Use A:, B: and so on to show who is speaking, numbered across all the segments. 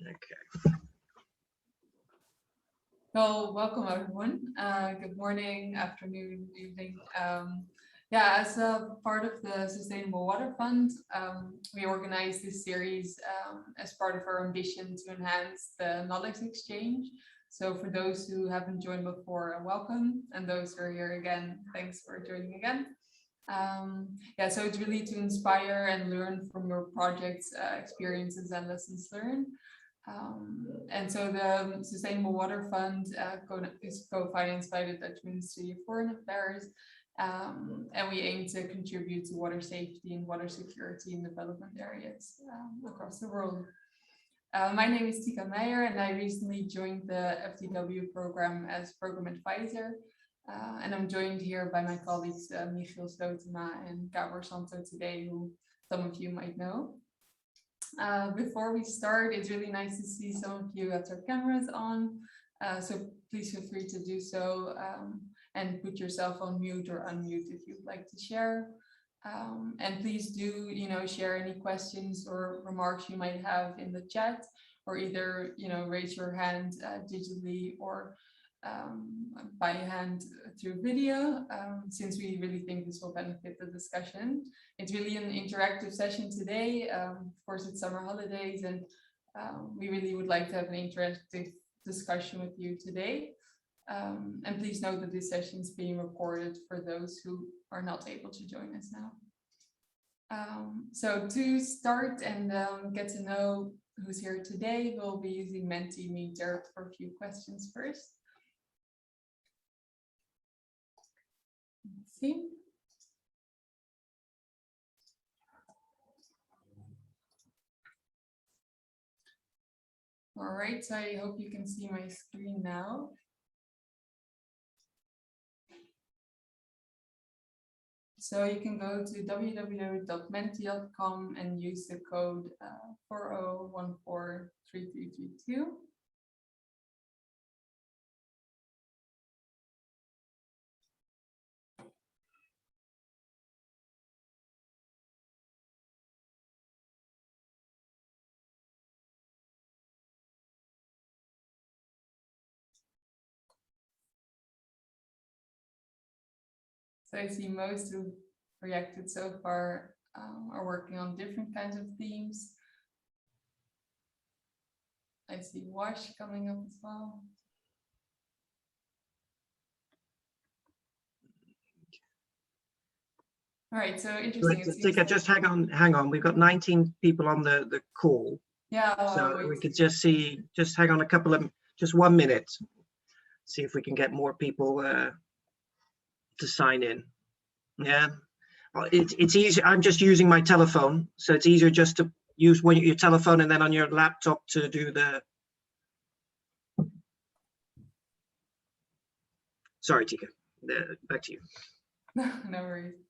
A: Okay.
B: Well, welcome everyone. Good morning, afternoon, evening. Yeah, as a part of the Sustainable Water Fund, we organized this series as part of our ambition to enhance the knowledge exchange. So for those who haven't joined before, welcome. And those who are here again, thanks for joining again. Yeah, so it's really to inspire and learn from your projects, experiences and lessons learned. And so the Sustainable Water Fund is co-financed by the Dutch Ministry of Foreign Affairs, and we aim to contribute to water safety and water security in development areas across the world. My name is Tika Meijer, and I recently joined the FDW program as program advisor. And I'm joined here by my colleagues Michiel Slotema and Gabor Santo today, who some of you might know. Before we start, it's really nice to see some of you have their cameras on, so please feel free to do so and put yourself on mute or unmute if you'd like to share. And please do, share any questions or remarks you might have in the chat, or either, raise your hand digitally or by hand through video, since we really think this will benefit the discussion. It's really an interactive session today. Of course, it's summer holidays, and we really would like to have an interactive discussion with you today. And please note that this session is being recorded for those who are not able to join us now. So to start and get to know who's here today, we'll be using Mentimeter for a few questions first. Let's see. All right, so I hope you can see my screen now. So you can go to www.menti.com and use the code 40143332. So I see most who reacted so far are working on different kinds of themes. I see WASH coming up as well. All right, so interesting.
A: Tika, just hang on. We've got 19 people on the call.
B: Yeah.
A: So we could just see, just hang on just 1 minute. See if we can get more people to sign in. Yeah, it's easy. I'm just using my telephone, so it's easier just to use your telephone and then on your laptop to do the. Sorry, Tika. Back to you.
B: No worries.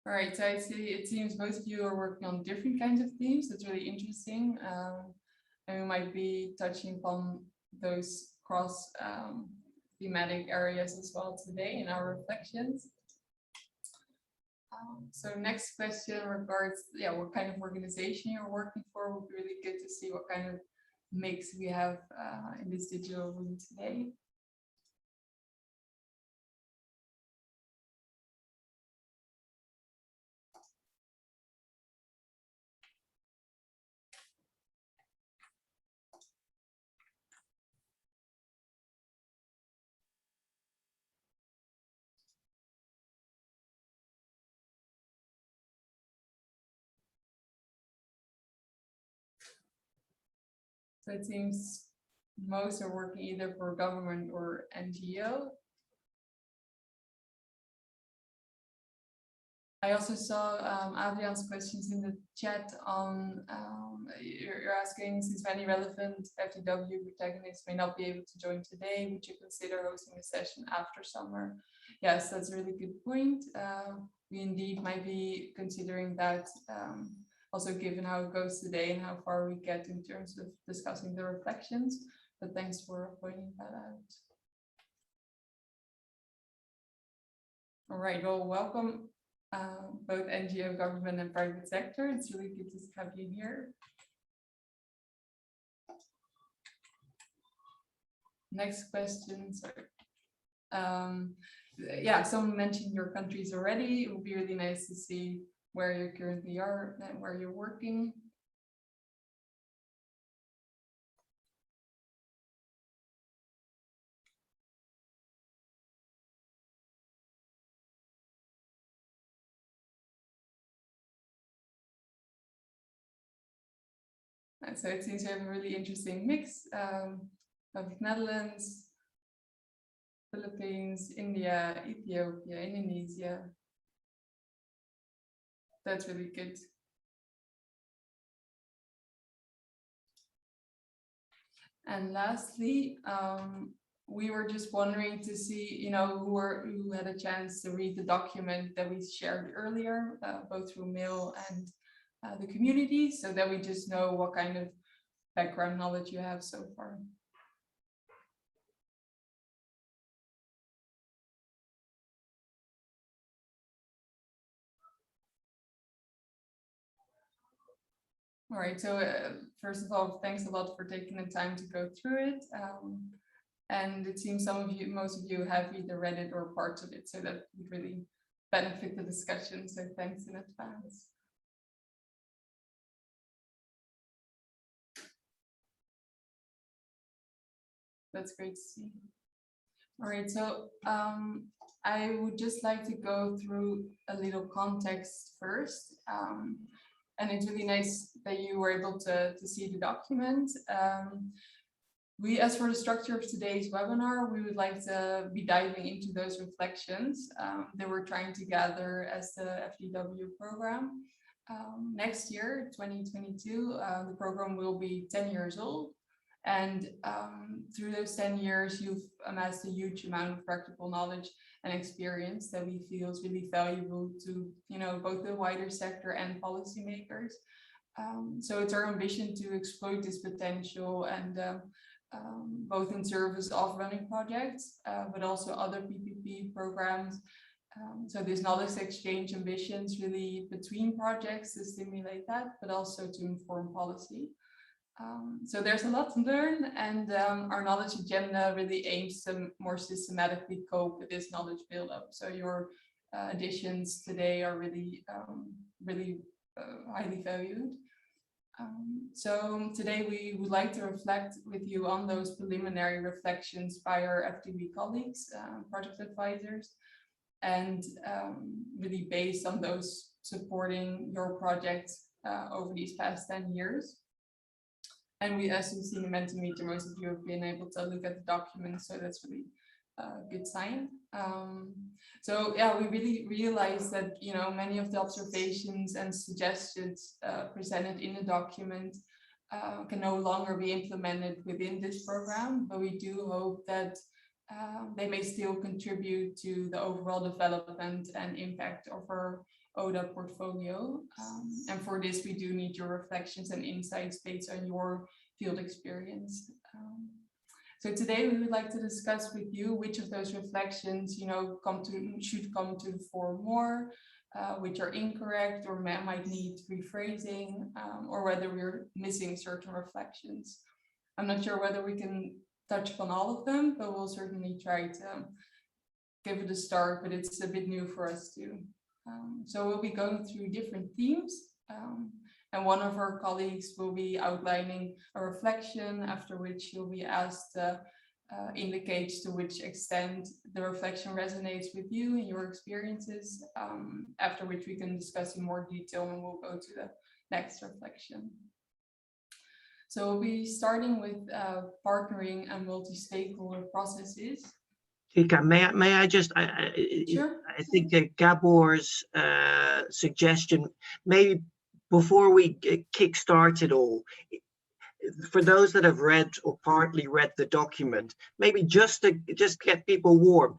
B: All right, so I see it seems most of you are working on different kinds of themes. That's really interesting. And we might be touching upon those cross thematic areas as well today in our reflections. So next question regards, what kind of organization you're working for. Would be really good to see what kind of mix we have in this digital room today. So it seems most are working either for government or NGO. I also saw Adrian's questions in the chat on, you're asking, since many relevant FDW protagonists may not be able to join today, would you consider hosting a session after summer? Yes, that's a really good point. We indeed might be considering that, also given how it goes today and how far we get in terms of discussing the reflections, but thanks for pointing that out. All right, well, welcome both NGO, government and private sector. It's really good to have you here. Next question, sorry. Yeah, someone mentioned your countries already. It would be really nice to see where you currently are and where you're working. So it seems to have a really interesting mix of Netherlands, Philippines, India, Ethiopia, Indonesia. That's really good. And lastly, we were just wondering to see, who had a chance to read the document that we shared earlier, both through mail and the community, so that we just know what kind of background knowledge you have so far. All right, so first of all, thanks a lot for taking the time to go through it. And it seems most of you have either read it or parts of it, so that would really benefit the discussion. So thanks in advance. That's great to see. All right, so I would just like to go through a little context first. And it's really nice that you were able to see the document. As for the structure of today's webinar, we would like to be diving into those reflections that we're trying to gather as the FDW program. Next year, 2022, the program will be 10 years old. And through those 10 years, you've amassed a huge amount of practical knowledge and experience that we feel is really valuable to, both the wider sector and policymakers. So it's our ambition to exploit this potential and both in service of running projects, but also other PPP programs. So this knowledge exchange ambitions really between projects to stimulate that, but also to inform policy. So there's a lot to learn, and our knowledge agenda really aims to more systematically cope with this knowledge buildup. So your additions today are really, highly valued. So today we would like to reflect with you on those preliminary reflections by our FDW colleagues, project advisors, and really based on those supporting your projects over these past 10 years. And as you've seen the Mentimeter, most of you have been able to look at the document, so that's really a good sign. So yeah, we really realized that, many of the observations and suggestions presented in the document can no longer be implemented within this program, but we do hope that they may still contribute to the overall development and impact of our ODA portfolio. And for this, we do need your reflections and insights based on your field experience. So today we would like to discuss with you which of those reflections, should come to the fore more, which are incorrect or might need rephrasing, or whether we're missing certain reflections. I'm not sure whether we can touch upon all of them, but we'll certainly try to give it a start, but it's a bit new for us too. So we'll be going through different themes, and one of our colleagues will be outlining a reflection, after which he'll be asked to indicate to which extent the reflection resonates with you and your experiences, after which we can discuss in more detail and we'll go to the next reflection. So we'll be starting with partnering and multi-stakeholder processes.
A: Tika, may I just,
B: Sure.
A: I think Gabor's suggestion, maybe before we kickstart it all, for those that have read or partly read the document, maybe just to get people warm,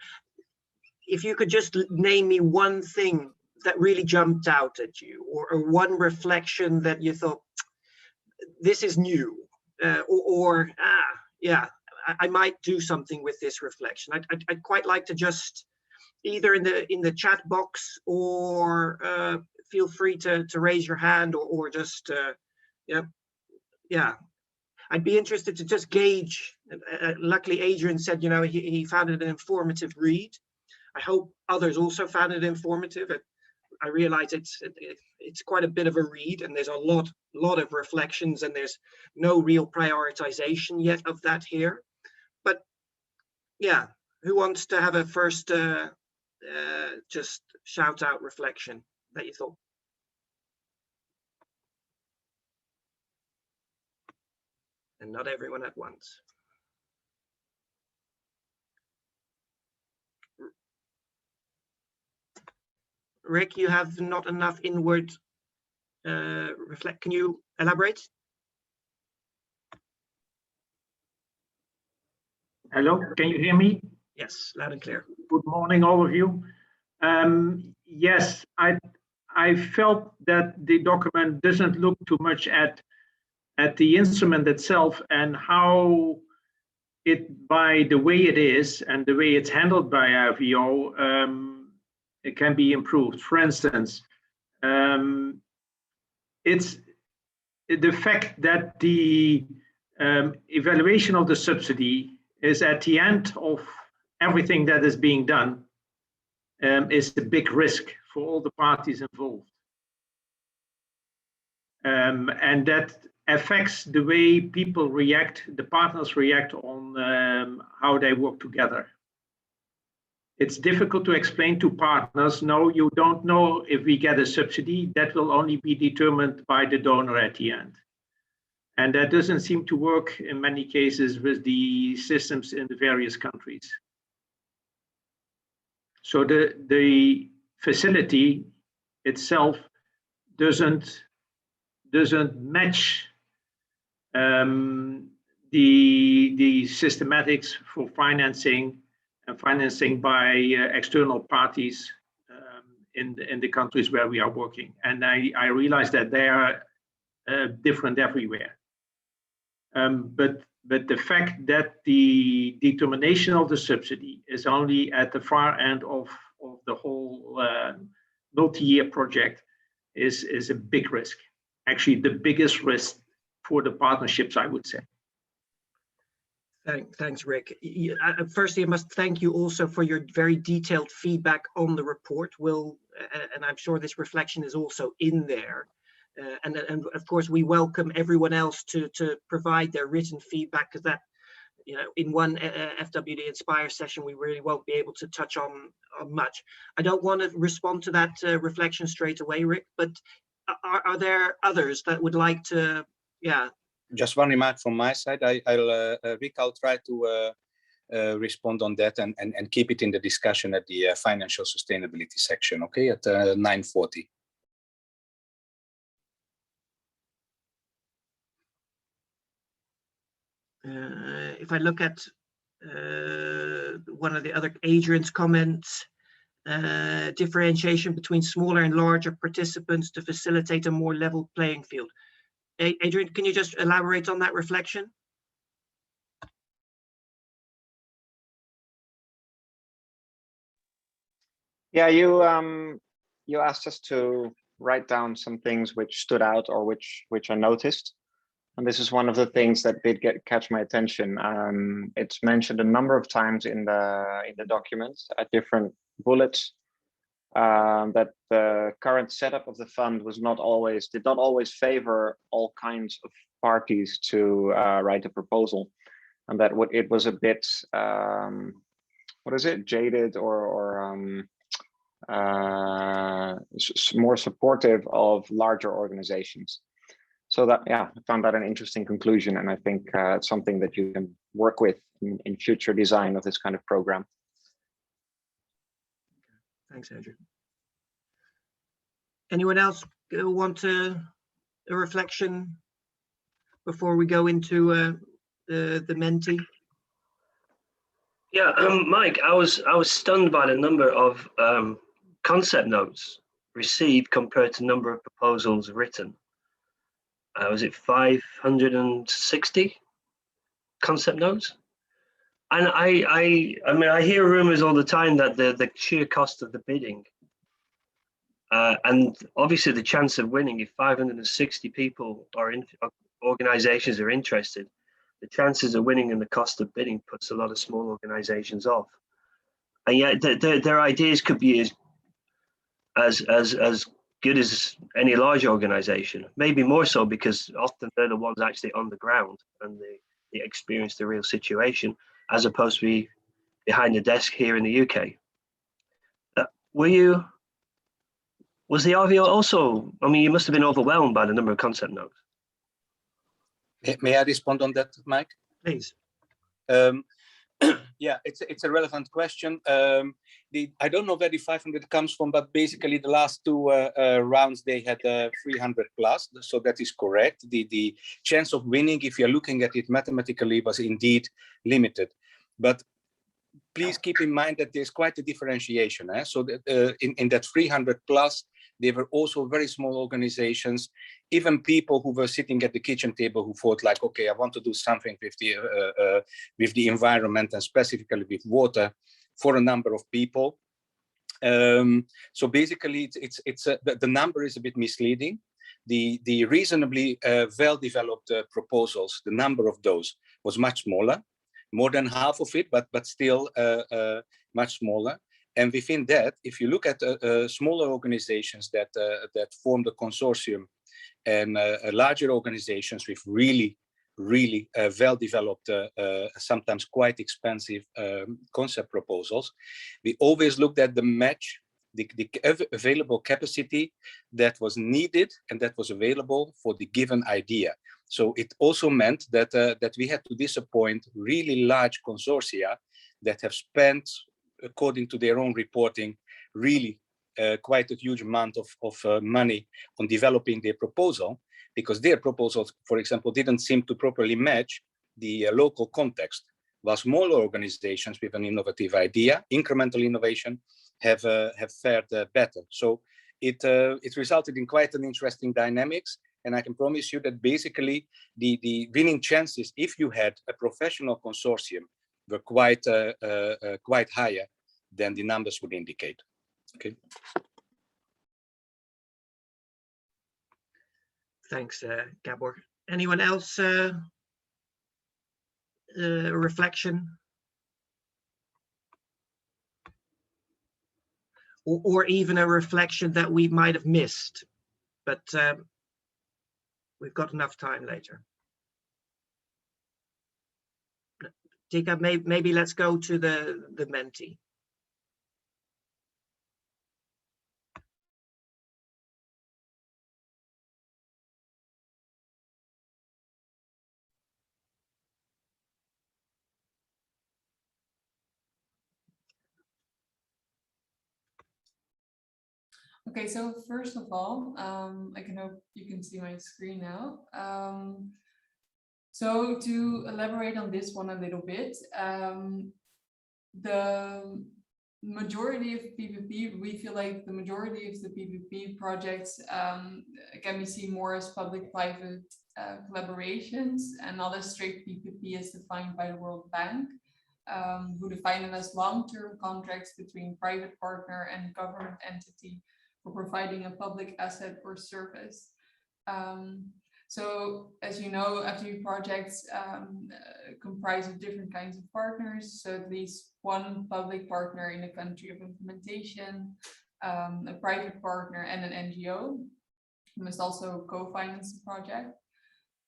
A: if you could just name me one thing that really jumped out at you, or one reflection that you thought, this is new, yeah, I might do something with this reflection. I'd quite like to just either in the chat box, or feel free to raise your hand, or just yeah. I'd be interested to just gauge. Luckily, Adrian said, he found it an informative read. I hope others also found it informative. I realize it's quite a bit of a read, and there's a lot of reflections, and there's no real prioritization yet of that here. But yeah, who wants to have a first just shout out reflection that you thought? And not everyone at once. Rick, you have not enough inward reflect. Can you elaborate?
C: Hello, can you hear me?
A: Yes, loud and clear.
C: Good morning, all of you. Yes, I felt that the document doesn't look too much at the instrument itself and how it, by the way it is and the way it's handled by IVO, it can be improved. For instance, it's the fact that the evaluation of the subsidy is at the end of everything that is being done, is a big risk for all the parties involved. And that affects the way people react, the partners react on how they work together. It's difficult to explain to partners, no, you don't know if we get a subsidy, that will only be determined by the donor at the end. And that doesn't seem to work in many cases with the systems in the various countries. So the facility itself doesn't match the systematics for financing and financing by external parties in the countries where we are working. And I realize that they are different everywhere. But the fact that the determination of the subsidy is only at the far end of the whole multi-year project is a big risk. Actually, the biggest risk for the partnerships, I would say.
A: Thanks, Rick. Firstly, I must thank you also for your very detailed feedback on the report. And I'm sure this reflection is also in there. And of course, we welcome everyone else to provide their written feedback, because that, in one FWD Inspire session, we really won't be able to touch on much. I don't want to respond to that reflection straight away, Rick, but are there others that would like to,
D: Just one remark from my side. Rick, I'll try to respond on that and keep it in the discussion at the financial sustainability section, okay, at 9:40.
A: If I look at one of the other Adrian's comments, differentiation between smaller and larger participants to facilitate a more level playing field. Adrian, can you just elaborate on that reflection?
E: Yeah, you asked us to write down some things which stood out or which I noticed. And this is one of the things that did catch my attention. It's mentioned a number of times in the documents at different bullets, that the current setup of the fund did not always favor all kinds of parties to write a proposal, and that it was a bit jaded or more supportive of larger organizations. So that, I found that an interesting conclusion, and I think it's something that you can work with in future design of this kind of program.
A: Thanks, Andrew. Anyone else want a reflection before we go into the Menti?
F: Yeah, Mike, I was stunned by the number of concept notes received compared to number of proposals written. Was it 560 concept notes? And I mean, I hear rumors all the time that the sheer cost of the bidding, and obviously the chance of winning, if 560 people are in, organizations are interested, the chances of winning and the cost of bidding puts a lot of small organizations off. And yet their ideas could be as good as any large organization, maybe more so, because often they're the ones actually on the ground and they experience the real situation, as opposed to be behind the desk here in the UK. Was the RVO also, I mean, you must have been overwhelmed by the number of concept notes.
D: May I respond on that, Mike?
A: Please.
D: Yeah, it's a relevant question. I don't know where the 500 comes from, but basically the last two rounds, they had 300 plus, so that is correct. The chance of winning, if you're looking at it mathematically, was indeed limited. But please keep in mind that there's quite a differentiation. So that, in that 300 plus, there were also very small organizations, even people who were sitting at the kitchen table who thought like, okay, I want to do something with the environment and specifically with water for a number of people. So basically, the number is a bit misleading. The reasonably well-developed proposals, the number of those was much smaller, more than half of it, but still much smaller. And within that, if you look at smaller organizations that form the consortium and larger organizations with really well-developed, sometimes quite expensive concept proposals, we always looked at the match, the available capacity that was needed and that was available for the given idea. So it also meant that that we had to disappoint really large consortia that have spent, according to their own reporting, really quite a huge amount of money on developing their proposal, because their proposals, for example, didn't seem to properly match the local context, while smaller organizations with an innovative idea, incremental innovation, have fared better. So it resulted in quite an interesting dynamics. And I can promise you that basically the winning chances, if you had a professional consortium, were quite higher than the numbers would indicate. Okay.
A: Thanks, Gabor. Anyone else? Reflection? Or even a reflection that we might have missed, but we've got enough time later. Tika, maybe let's go to the Menti.
B: Okay, so first of all, I can hope you can see my screen now. So to elaborate on this one a little bit, the majority of PPP, we feel like the majority of the PPP projects can be seen more as public-private collaborations and not as strict PPP as defined by the World Bank, who define them as long-term contracts between private partner and government entity for providing a public asset or service. So as you know, FDW projects comprise of different kinds of partners. So at least one public partner in the country of implementation, a private partner and an NGO who must also co-finance the project.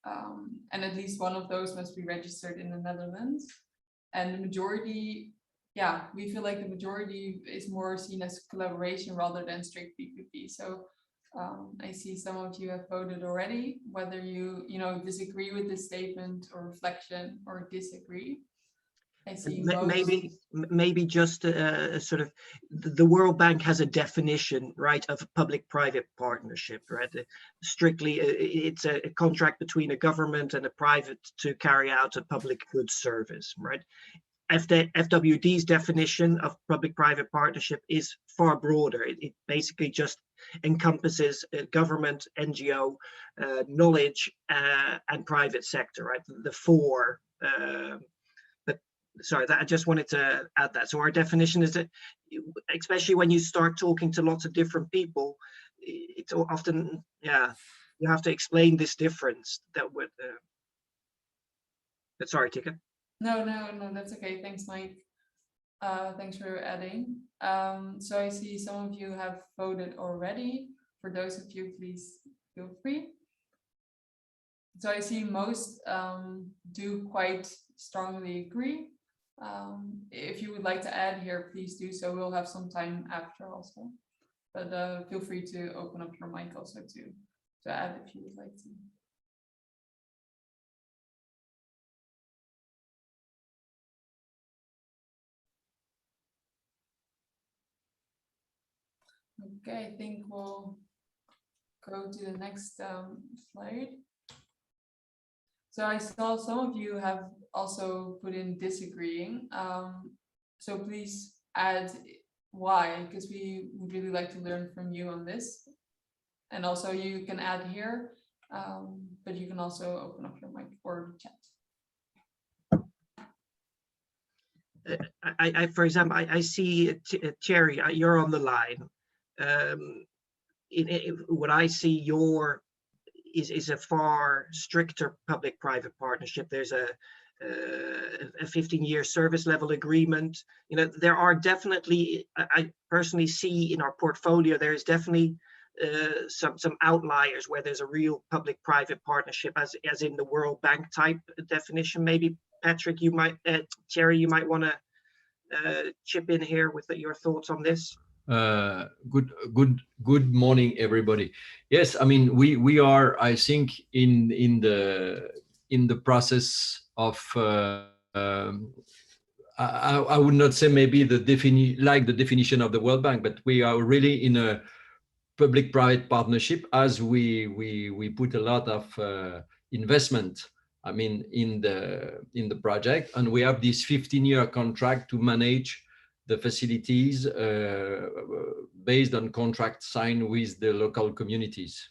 B: And at least one of those must be registered in the Netherlands. And the majority, yeah, we feel like the majority is more seen as collaboration rather than strict PPP. So I see some of you have voted already, whether you disagree with this statement or reflection or disagree. I see
A: maybe just a sort of the World Bank has a definition, right, of public-private partnership, right? Strictly, it's a contract between a government and a private to carry out a public goods service, right? FWD's definition of public-private partnership is far broader. It basically just encompasses government, NGO, knowledge, and private sector, right? The four. But sorry, that I just wanted to add that. So our definition is that, especially when you start talking to lots of different people, it's often, yeah, you have to explain this difference that would, but sorry, Tika.
B: No, that's okay. Thanks, Mike. Thanks for adding. So I see some of you have voted already. For those of you, please feel free. So I see most do quite strongly agree. If you would like to add here, please do so. We'll have some time after also. But feel free to open up your mic also to add if you would like to. Okay, I think we'll go to the next slide. So I saw some of you have also put in disagreeing. So please add why, because we would really like to learn from you on this. And also you can add here, but you can also open up your mic or chat.
A: For example, I see Thierry, you're on the line. What I see is a far stricter public-private partnership. There's a 15-year service level agreement. You know, there are definitely, I personally see in our portfolio, there's definitely some outliers where there's a real public-private partnership, as in the World Bank type definition. Maybe Patrick, you might, Thierry, you might want to chip in here with your thoughts on this.
G: Good morning, everybody. Yes, I mean we are, I think, in the process of I would not say maybe the definition of the World Bank, but we are really in a public-private partnership, as we put a lot of investment, I mean, in the project, and we have this 15-year contract to manage the facilities based on contract signed with the local communities.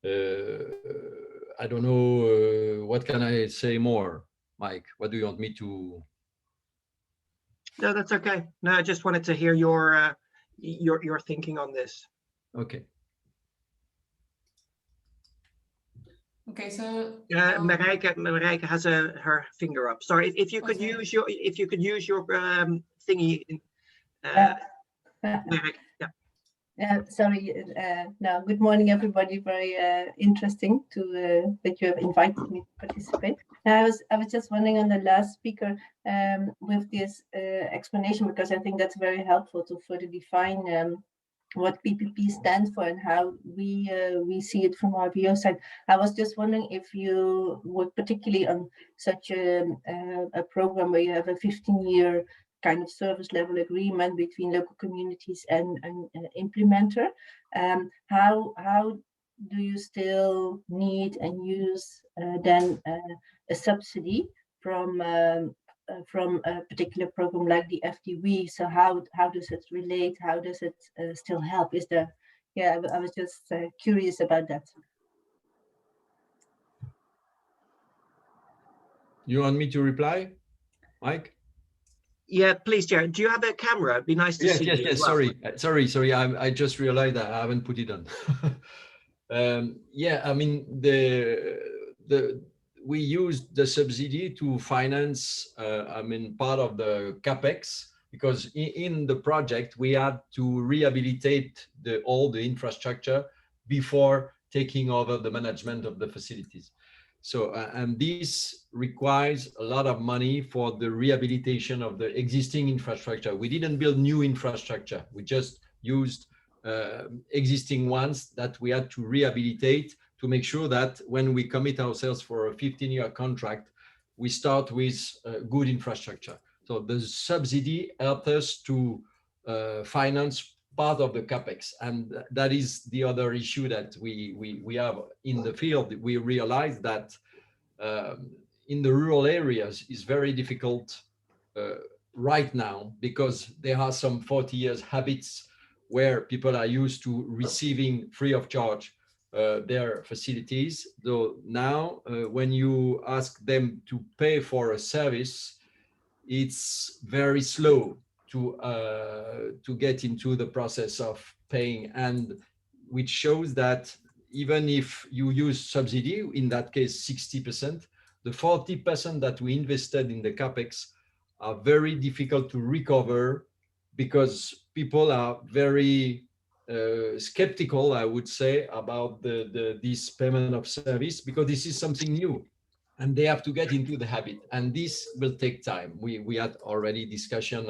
G: I don't know, what can I say more, Mike? What do you want me to?
A: No, that's okay. No, I just wanted to hear your thinking on this.
G: Okay.
B: Okay, so
A: Marijke has her finger up. Sorry, if you could use your thingy. Marijke, yeah.
H: Sorry. No, good morning, everybody. Very interesting to that you have invited me to participate. I was just wondering on the last speaker with this explanation, because I think that's very helpful to further define what PPP stands for and how we see it from our VO side. I was just wondering if you would, particularly on such a program where you have a 15-year kind of service level agreement between local communities and implementer, how do you still need and use then a subsidy from a particular program like the FDW? So how does it relate? How does it still help? Is there? Yeah, I was just curious about that.
G: You want me to reply, Mike?
A: Yeah, please, Jared. Do you have a camera? It'd be nice to see you.
G: Yes.
A: Well.
G: Sorry. I just realized that I haven't put it on. Yeah, I mean we used the subsidy to finance, I mean, part of the capex, because in the project we had to rehabilitate all the infrastructure before taking over the management of the facilities. So, and this requires a lot of money for the rehabilitation of the existing infrastructure. We didn't build new infrastructure. We just used existing ones that we had to rehabilitate to make sure that when we commit ourselves for a 15-year contract, we start with good infrastructure. So the subsidy helped us to finance part of the capex, and that is the other issue that we have in the field. We realize that in the rural areas is very difficult right now, because there are some 40 years habits where people are used to receiving free of charge their facilities. Though now when you ask them to pay for a service, it's very slow to get into the process of paying, and which shows that even if you use subsidy, in that case 60%, the 40% that we invested in the capex are very difficult to recover because people are very skeptical, I would say, about this payment of service, because this is something new and they have to get into the habit, and this will take time. We had already discussion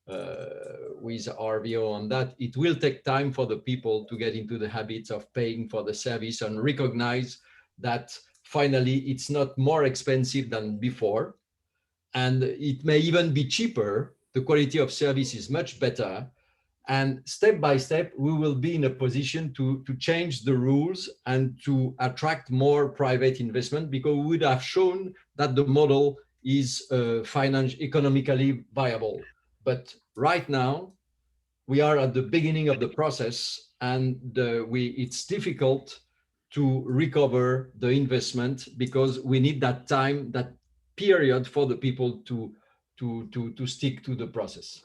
G: with RVO on that. It will take time for the people to get into the habits of paying for the service and recognize that finally it's not more expensive than before, and it may even be cheaper. The quality of service is much better, and step by step we will be in a position to change the rules and to attract more private investment, because we would have shown that the model is economically viable. But right now we are at the beginning of the process, and it's difficult to recover the investment because we need that time, that period for the people to stick to the process.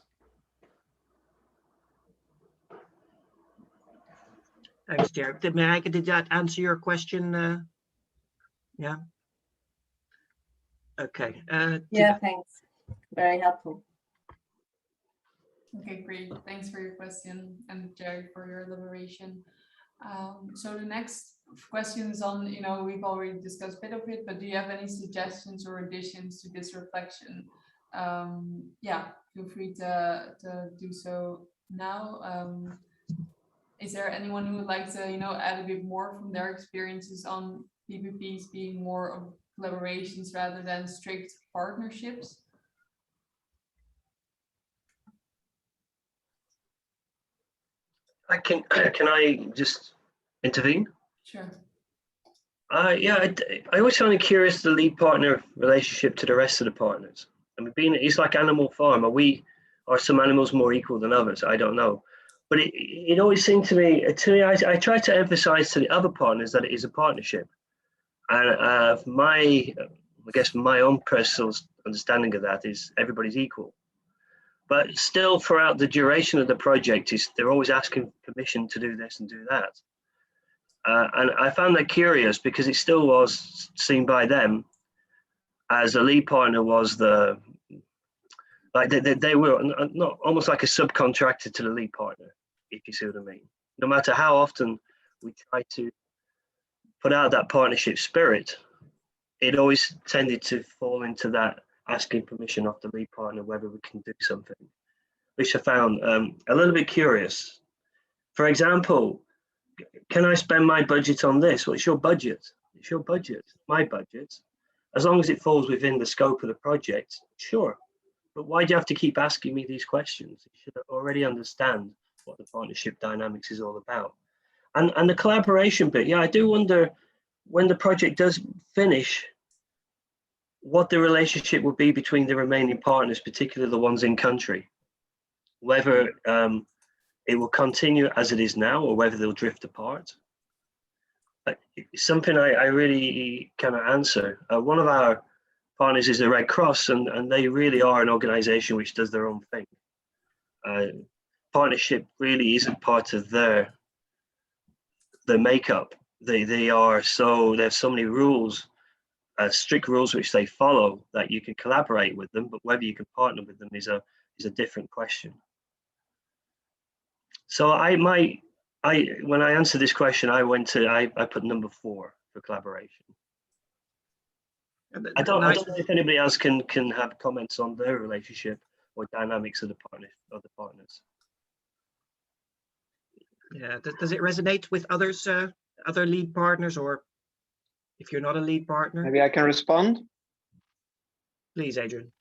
A: Thanks, Jared. Did that answer your question? Yeah. Okay.
H: Yeah, thanks. Very helpful.
B: Okay, great. Thanks for your question, and Jared for your elaboration. So the next question is on, we've already discussed a bit of it, but do you have any suggestions or additions to this reflection? Yeah, feel free to do so now. Is there anyone who would like to, add a bit more from their experiences on PPPs being more of collaborations rather than strict partnerships?
F: Can I just intervene?
B: Sure.
F: Yeah, I always find it curious, the lead partner relationship to the rest of the partners. I mean, it's like Animal Farm. Are some animals more equal than others? I don't know. But it always seemed to me, I try to emphasize to the other partners that it is a partnership. And I guess my own personal understanding of that is everybody's equal. But still, throughout the duration of the project, they're always asking permission to do this and do that. And I found that curious because it still was seen by them as a lead partner was they were not almost like a subcontractor to the lead partner, if you see what I mean. No matter how often we try to put out that partnership spirit, it always tended to fall into that asking permission of the lead partner whether we can do something, which I found a little bit curious. For example, can I spend my budget on this? Well, it's your budget. It's your budget, my budget. As long as it falls within the scope of the project, sure. But why do you have to keep asking me these questions? You should already understand what the partnership dynamics is all about. And the collaboration bit, yeah, I do wonder when the project does finish, what the relationship will be between the remaining partners, particularly the ones in country. Whether it will continue as it is now or whether they'll drift apart. It's something I really cannot answer. One of our partners is the Red Cross, and they really are an organization which does their own thing. Partnership really isn't part of their makeup. They have so many rules, strict rules which they follow, that you can collaborate with them, but whether you can partner with them is a different question. So when I answered this question, I put number 4 for collaboration. I don't know if anybody else can have comments on their relationship or dynamics of the partners.
A: Yeah, does it resonate with others, other lead partners, or if you're not a lead partner?
E: Maybe I can respond.
A: Please, Adrian.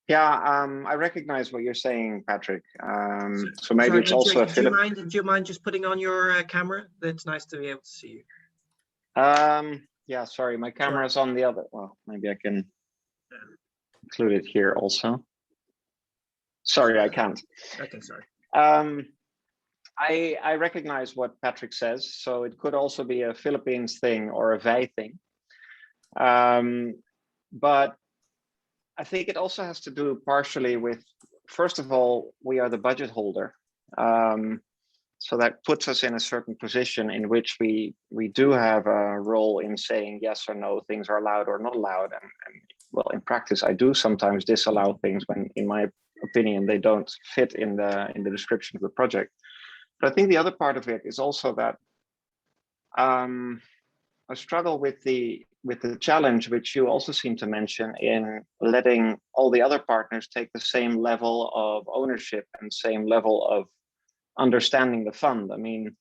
E: Yeah, I recognize what you're saying, Patrick. So maybe it's also
A: Adrian, do you mind just putting on your camera? It's nice to be able to see you.
E: Yeah, sorry, my camera's on the other. Well, maybe I can include it here also. Sorry, I can't.
A: Okay, sorry.
E: I recognize what Patrick says, so it could also be a Philippines thing or a Wij thing. But I think it also has to do partially with, first of all, we are the budget holder. So that puts us in a certain position in which we do have a role in saying yes or no, things are allowed or not allowed. And well, in practice, I do sometimes disallow things when, in my opinion, they don't fit in the description of the project. But I think the other part of it is also that I struggle with the challenge, which you also seem to mention, in letting all the other partners take the same level of ownership and same level of understanding the fund. I mean,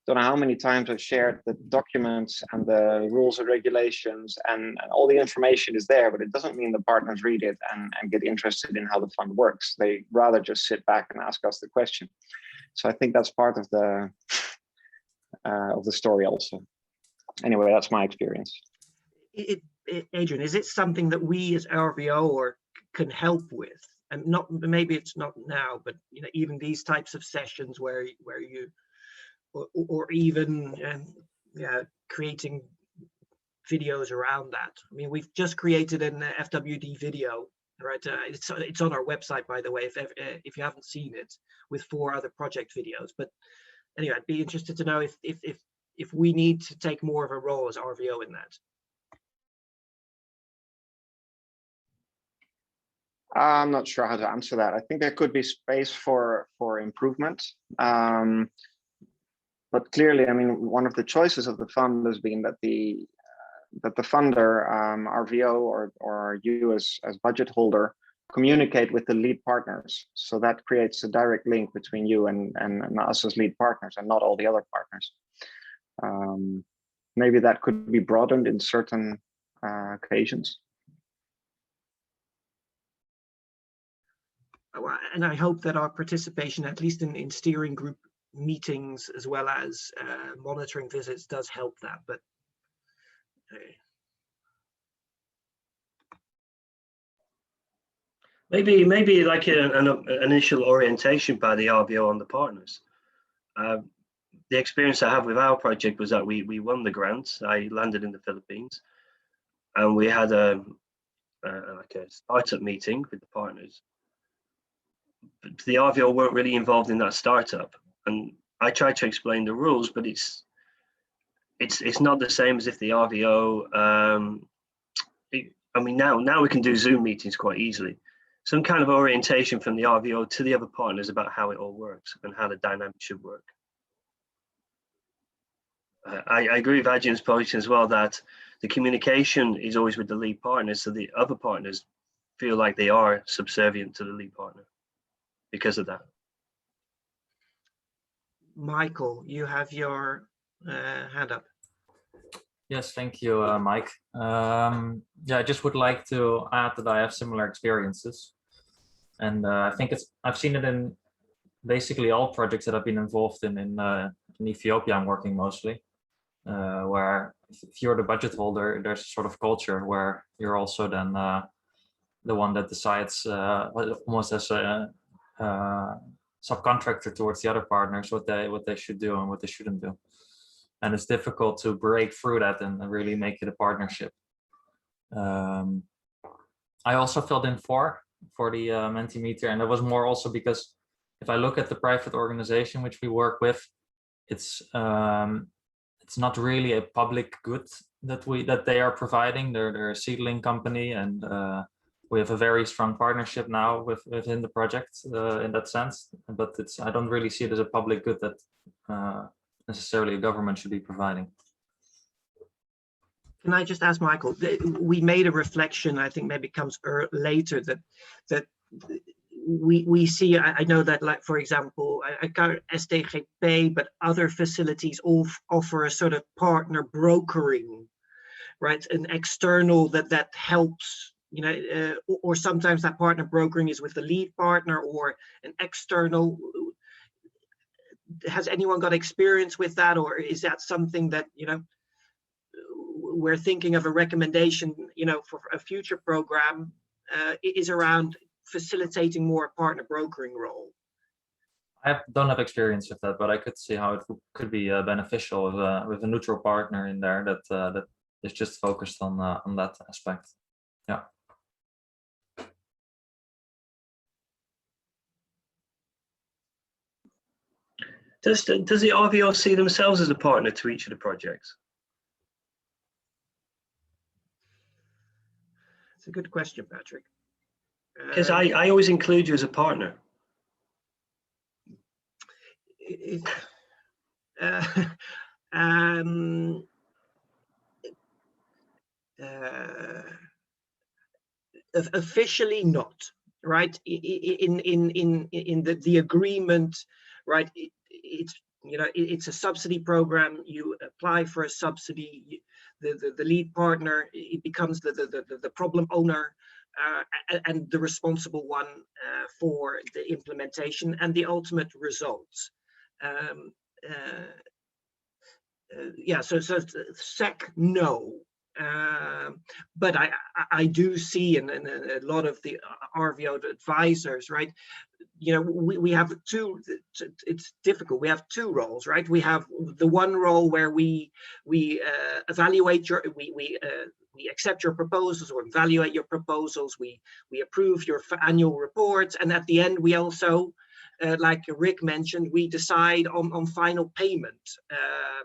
E: don't know how many times I've shared the documents and the rules and regulations, and all the information is there, but it doesn't mean the partners read it and get interested in how the fund works. They rather just sit back and ask us the question. So I think that's part of the story also. Anyway, that's my experience.
A: Adrian, is it something that we as RVO or can help with? And not, maybe it's not now, but you know, even these types of sessions where you, or even creating videos around that. I mean, we've just created an FWD video, right? It's on our website, by the way, if you haven't seen it, with 4 other project videos. But anyway, I'd be interested to know if we need to take more of a role as RVO in that.
E: I'm not sure how to answer that. I think there could be space for improvement. But clearly, I mean, one of the choices of the fund has been that the funder, RVO or you as budget holder, communicate with the lead partners. So that creates a direct link between you and us as lead partners, and not all the other partners. Maybe that could be broadened in certain occasions.
A: And I hope that our participation, at least in steering group meetings as well as monitoring visits, does help that. But
F: maybe like an initial orientation by the RVO on the partners. The experience I have with our project was that we won the grant. I landed in the Philippines, and we had like a startup meeting with the partners. But the RVO weren't really involved in that startup, and I tried to explain the rules, but it's not the same as if the RVO. I mean, now we can do Zoom meetings quite easily. Some kind of orientation from the RVO to the other partners about how it all works and how the dynamic should work. I agree with Adrian's position as well, that the communication is always with the lead partners, so the other partners feel like they are subservient to the lead partner because of that.
A: Michael, you have your hand up.
I: Yes, thank you, Mike. Yeah, I just would like to add that I have similar experiences, and I think I've seen it in basically all projects that I've been involved in Ethiopia. I'm working mostly, where if you're the budget holder, there's a sort of culture where you're also then the one that decides, almost as a subcontractor towards the other partners, what they should do and what they shouldn't do. And it's difficult to break through that and really make it a partnership. I also filled in for the Mentimeter, and that was more also because if I look at the private organization which we work with, it's not really a public good that they are providing. They're a seedling company, and we have a very strong partnership now within the project in that sense. But I don't really see it as a public good that necessarily a government should be providing.
A: Can I just ask Michael, we made a reflection, I think maybe comes later, that we see, I know that, like, for example, I got SDGP, but other facilities offer a sort of partner brokering, right? An external that helps, you know, or sometimes that partner brokering is with the lead partner or an external. Has anyone got experience with that, or is that something that, you know, we're thinking of a recommendation, you know, for a future program is around facilitating more partner brokering role?
I: I don't have experience with that, but I could see how it could be beneficial with a neutral partner in there that is just focused on that aspect. Yeah.
F: Does the RVO see themselves as a partner to each of the projects?
A: It's a good question, Patrick.
F: Because I always include you as a partner.
A: Officially not, right? In the agreement, right? It's, you know, it's a subsidy program. You apply for a subsidy. The lead partner, it becomes the problem owner and the responsible one for the implementation and the ultimate results. Yeah, so SEC, no. But I do see in a lot of the RVO advisors, right? You know, we have two, it's difficult. We have two roles, right? We have the one role where we evaluate your, we accept your proposals or evaluate your proposals. We approve your annual reports. And at the end, we also, like Rick mentioned, we decide on final payment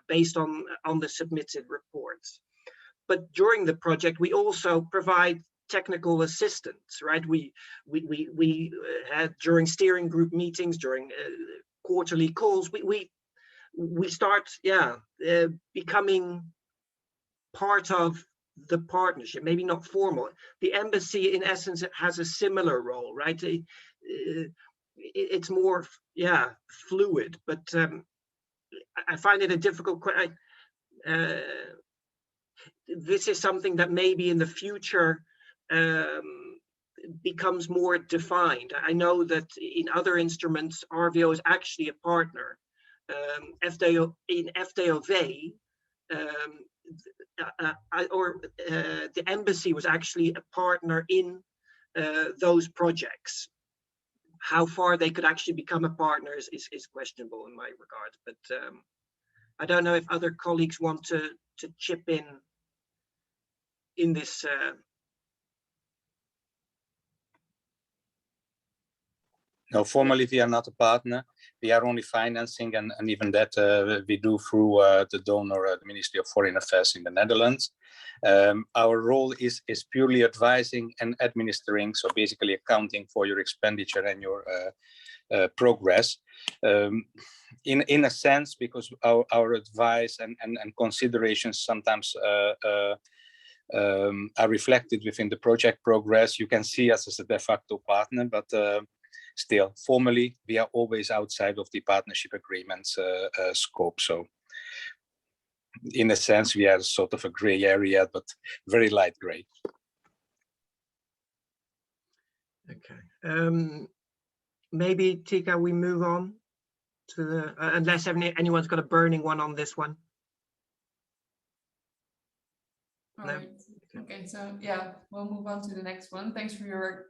A: based on the submitted reports. But during the project, we also provide technical assistance, right? We had during steering group meetings, during quarterly calls, we start, becoming part of the partnership, maybe not formal. The embassy, in essence, it has a similar role, right? It's more, fluid, but I find it a difficult question. This is something that maybe in the future becomes more defined. I know that in other instruments, RVO is actually a partner. FDW, in FDW, the embassy was actually a partner in those projects. How far they could actually become a partner is questionable in my regard. But I don't know if other colleagues want to chip in this.
D: No, formally we are not a partner. We are only financing, and even that we do through the donor, the Ministry of Foreign Affairs in the Netherlands. Our role is purely advising and administering, so basically accounting for your expenditure and your progress. In a sense, because our advice and considerations sometimes are reflected within the project progress, you can see us as a de facto partner, but still, formally, we are always outside of the partnership agreements scope. So in a sense, we are sort of a gray area, but very light gray.
A: Okay. Maybe, Tika, we move on to the, unless anyone's got a burning one on this one.
B: All right. Okay, so yeah, we'll move on to the next one. Thanks for your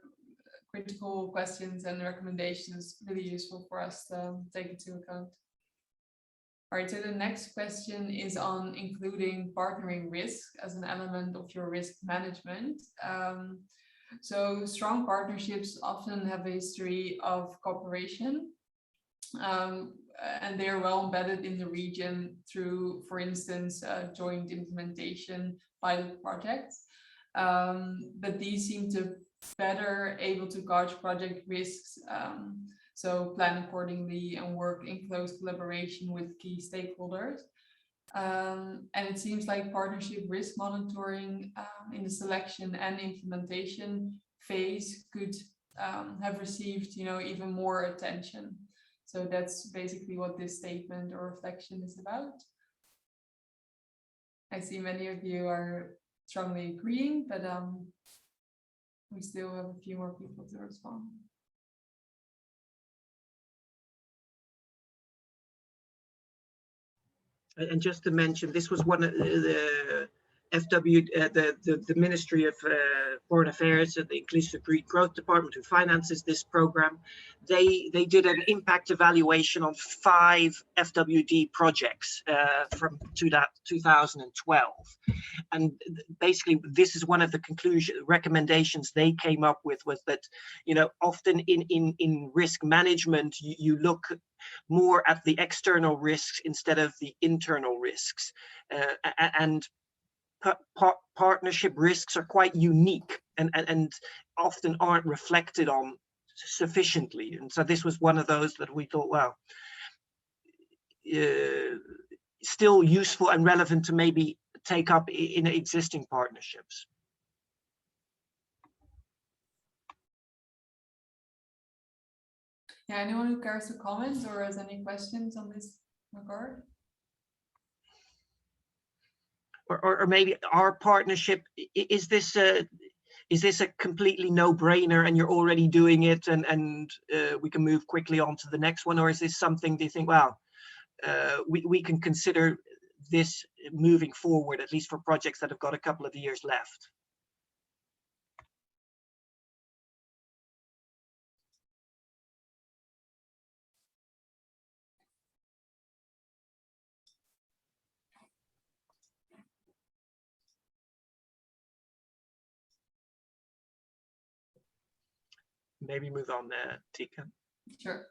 B: critical questions and recommendations. Really useful for us to take into account. All right, so the next question is on including partnering risk as an element of your risk management. So strong partnerships often have a history of cooperation, and they are well embedded in the region through, for instance, joint implementation pilot projects. But these seem to better able to gauge project risks, so plan accordingly and work in close collaboration with key stakeholders. And it seems like partnership risk monitoring in the selection and implementation phase could have received, even more attention. So that's basically what this statement or reflection is about. I see many of you are strongly agreeing, but we still have a few more people to respond.
A: And just to mention, this was one of the FW, the Ministry of Foreign Affairs, the Inclusive Growth Department, who finances this program, they did an impact evaluation on 5 FWD projects from 2012, and basically this is one of the recommendations they came up with, was that, you know, often in risk management you look more at the external risks instead of the internal risks, and partnership risks are quite unique and often aren't reflected on sufficiently. And so this was one of those that we thought, well, still useful and relevant to maybe take up in existing partnerships.
B: Yeah, anyone who cares to comment or has any questions on this regard?
A: Or maybe our partnership, is this a completely no-brainer and you're already doing it, and we can move quickly on to the next one? Or is this something, do you think, well, we can consider this moving forward, at least for projects that have got a couple of years left? Maybe move on there, Tika.
B: Sure.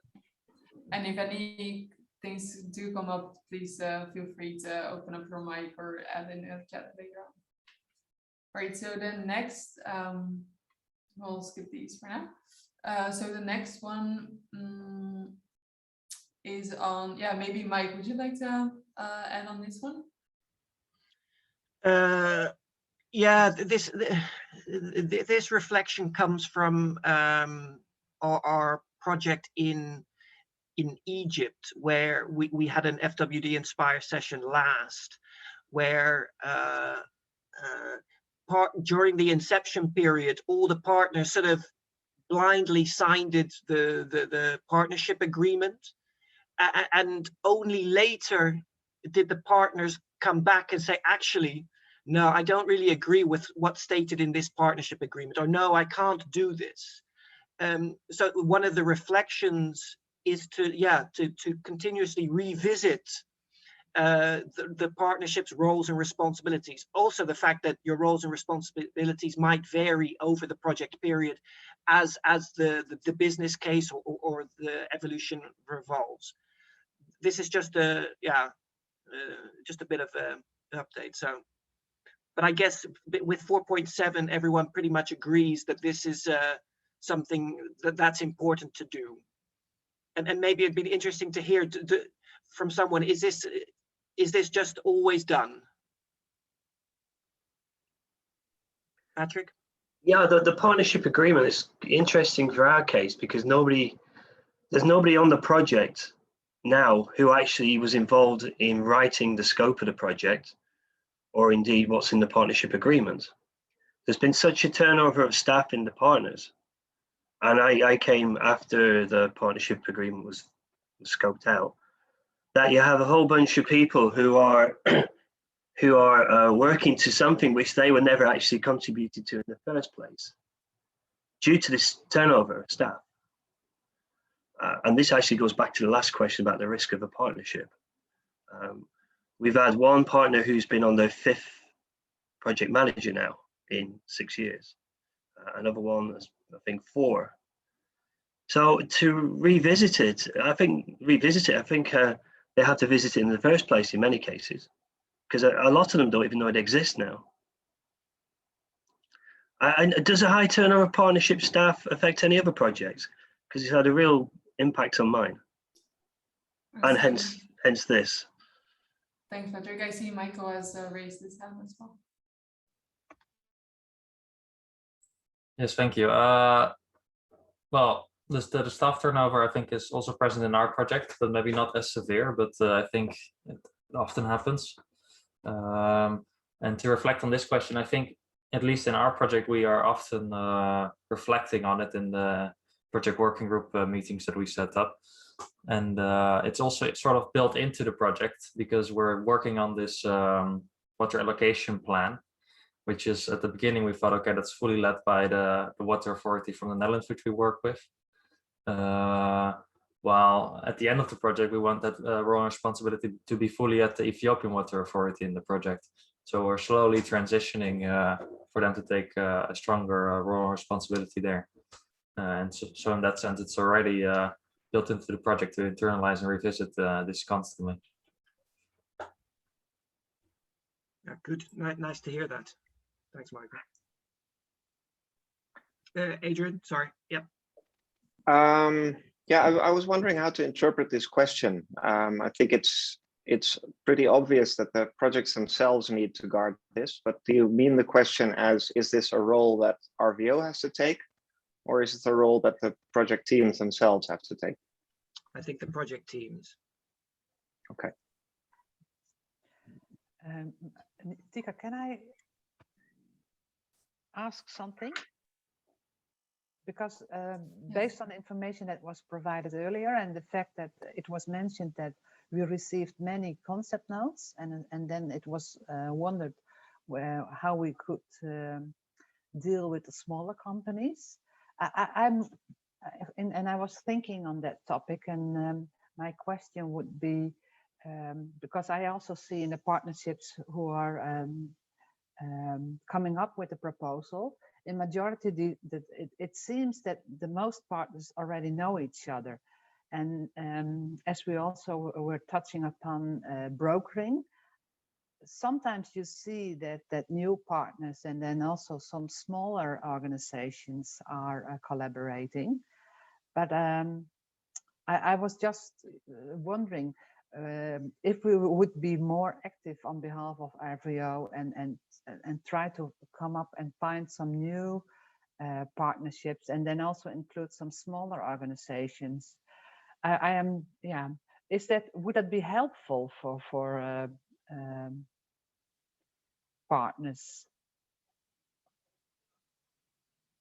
B: And if any things do come up, please feel free to open up your mic or add in a chat later on. All right, so then next, we'll skip these for now. So the next one is on, yeah, maybe Mike, would you like to add on this one?
A: Yeah, this reflection comes from our project in Egypt, where we had an FWD Inspire session last, where during the inception period, all the partners sort of blindly signed the partnership agreement, and only later did the partners come back and say, actually, no, I don't really agree with what's stated in this partnership agreement, or no, I can't do this. So one of the reflections is to continuously revisit the partnership's roles and responsibilities. Also, the fact that your roles and responsibilities might vary over the project period as the business case or the evolution revolves. This is just a bit of an update. So, but I guess with 4.7, everyone pretty much agrees that this is something that's important to do. And maybe it'd be interesting to hear from someone, is this just always done? Patrick?
F: Yeah, the partnership agreement is interesting for our case because there's nobody on the project now who actually was involved in writing the scope of the project, or indeed what's in the partnership agreement. There's been such a turnover of staff in the partners, and I came after the partnership agreement was scoped out, that you have a whole bunch of people who are working to something which they were never actually contributed to in the first place due to this turnover of staff. And this actually goes back to the last question about the risk of a partnership. We've had one partner who's been on their 5th project manager now in 6 years. Another one is, I think, 4. So to revisit it, I think they have to visit it in the first place in many cases, because a lot of them don't even know it exists now. And does a high turnover of partnership staff affect any other projects? Because it's had a real impact on mine, and hence this.
B: Thanks, Patrick. I see Michael has raised his hand as well.
I: Yes, thank you. Well, the staff turnover, I think, is also present in our project, but maybe not as severe, but I think it often happens. And to reflect on this question, I think, at least in our project, we are often reflecting on it in the project working group meetings that we set up. And it's also sort of built into the project because we're working on this water allocation plan which is at the beginning we thought, okay, that's fully led by the water authority from the Netherlands, which we work with. While at the end of the project, we want that role and responsibility to be fully at the Ethiopian water authority in the project. So we're slowly transitioning for them to take a stronger role and responsibility there. And so in that sense, it's already built into the project to internalize and revisit this constantly.
A: Yeah, good. Nice to hear that. Thanks, Michael. Adrian, sorry. Yep.
E: Yeah, I was wondering how to interpret this question. I think it's pretty obvious that the projects themselves need to guard this, but do you mean the question as, is this a role that RVO has to take, or is it a role that the project teams themselves have to take?
A: I think the project teams.
E: Okay.
J: Tika, can I ask something? Because based on the information that was provided earlier and the fact that it was mentioned that we received many concept notes and then it was wondered how we could deal with the smaller companies. I was thinking on that topic, and my question would be, because I also see in the partnerships who are coming up with a proposal, in majority, it seems that the most partners already know each other. And as we also were touching upon brokering, sometimes you see that new partners and then also some smaller organizations are collaborating. But I was just wondering if we would be more active on behalf of RVO and try to come up and find some new partnerships, and then also include some smaller organizations. Would that be helpful for partners?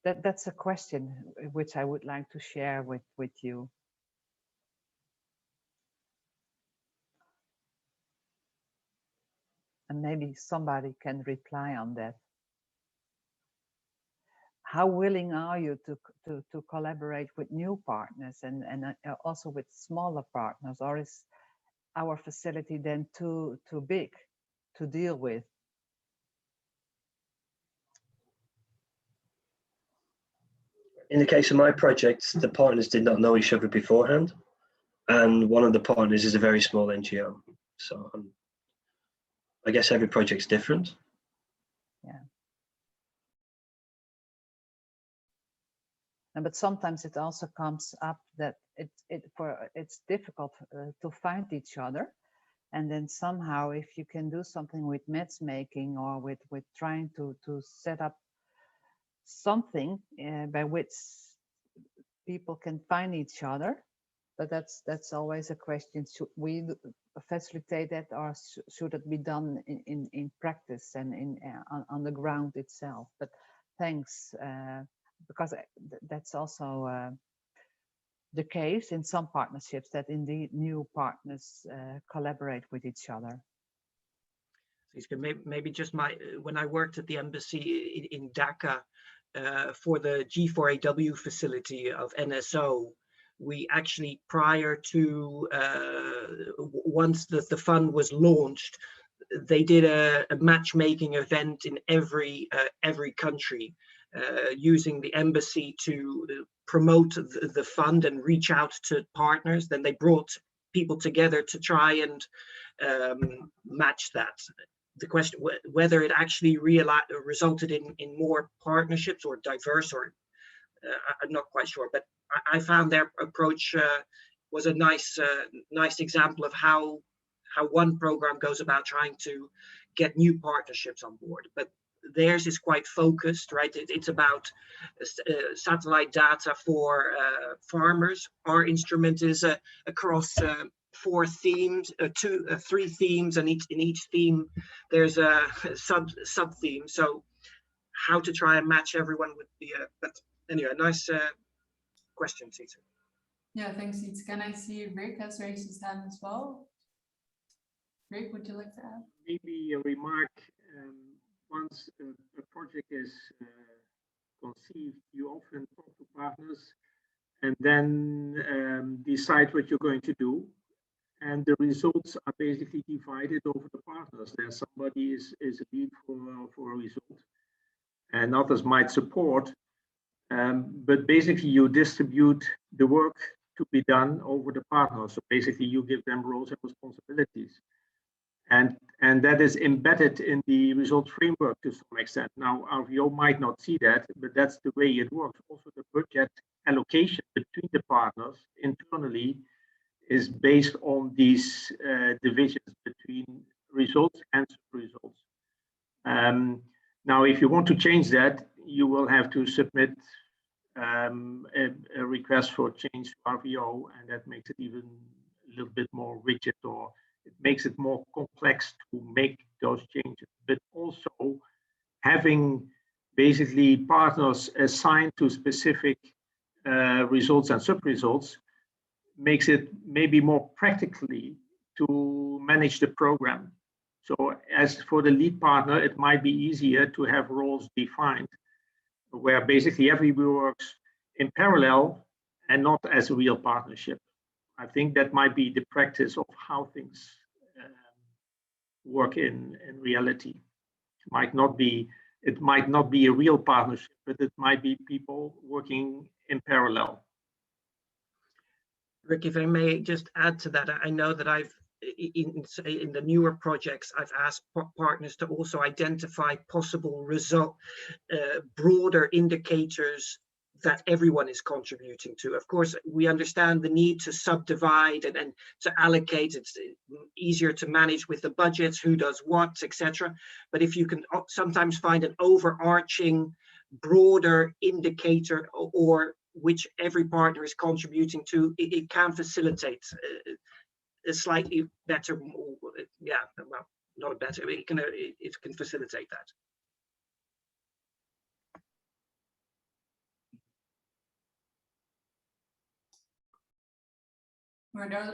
J: That's a question which I would like to share with you. And maybe somebody can reply on that. How willing are you to collaborate with new partners and also with smaller partners, or is our facility then too big to deal with?
F: In the case of my project, the partners did not know each other beforehand, and one of the partners is a very small NGO. So I guess every project's different.
J: Yeah. But sometimes it also comes up that it's difficult to find each other, and then somehow if you can do something with matchmaking or with trying to set up something by which people can find each other, but that's always a question: should we facilitate that, or should it be done in practice and on the ground itself? But thanks. Because that's also the case in some partnerships, that indeed new partners collaborate with each other.
A: Maybe just when I worked at the embassy in Dhaka for the G4AW facility of NSO, we actually, prior to once the fund was launched, they did a matchmaking event in every country, using the embassy to promote the fund and reach out to partners. Then they brought people together to try and match that. The question whether it actually resulted in more partnerships or diverse, or I'm not quite sure, but I found their approach was a nice example of how one program goes about trying to get new partnerships on board. But theirs is quite focused, right? It's about satellite data for farmers. Our instrument is across 4 themes, 3 themes, and in each theme there's a sub theme. So how to try and match everyone would be but anyway, nice question, Tita.
B: Yeah, thanks, Tita. Can I see Rick has raised his hand as well? Rick, would you like to add?
C: Maybe a remark. once a project is conceived, you often talk to partners and then decide what you're going to do. And the results are basically divided over the partners. There's somebody is a lead for a result, and others might support. But basically, you distribute the work to be done over the partners. So basically, you give them roles and responsibilities. And that is embedded in the result framework to some extent. Now, RVO might not see that, but that's the way it works. Also, the budget allocation between the partners internally is based on these divisions between results and sub-results. Now, if you want to change that, you will have to submit a request for change to RVO, and that makes it even a little bit more rigid, or it makes it more complex to make those changes. But also having basically partners assigned to specific results and sub-results makes it maybe more practically to manage the program. So as for the lead partner, it might be easier to have roles defined where basically everybody works in parallel and not as a real partnership. I think that might be the practice of how things work in reality. It might not be a real partnership, but it might be people working in parallel.
A: Rick, if I may just add to that, I know that I've, in the newer projects, I've asked partners to also identify possible result, broader indicators that everyone is contributing to. Of course, we understand the need to subdivide and to allocate. It's easier to manage with the budgets, who does what, etc. But if you can sometimes find an overarching, broader indicator or which every partner is contributing to, it can facilitate a slightly better, yeah, well, not better, it can facilitate that.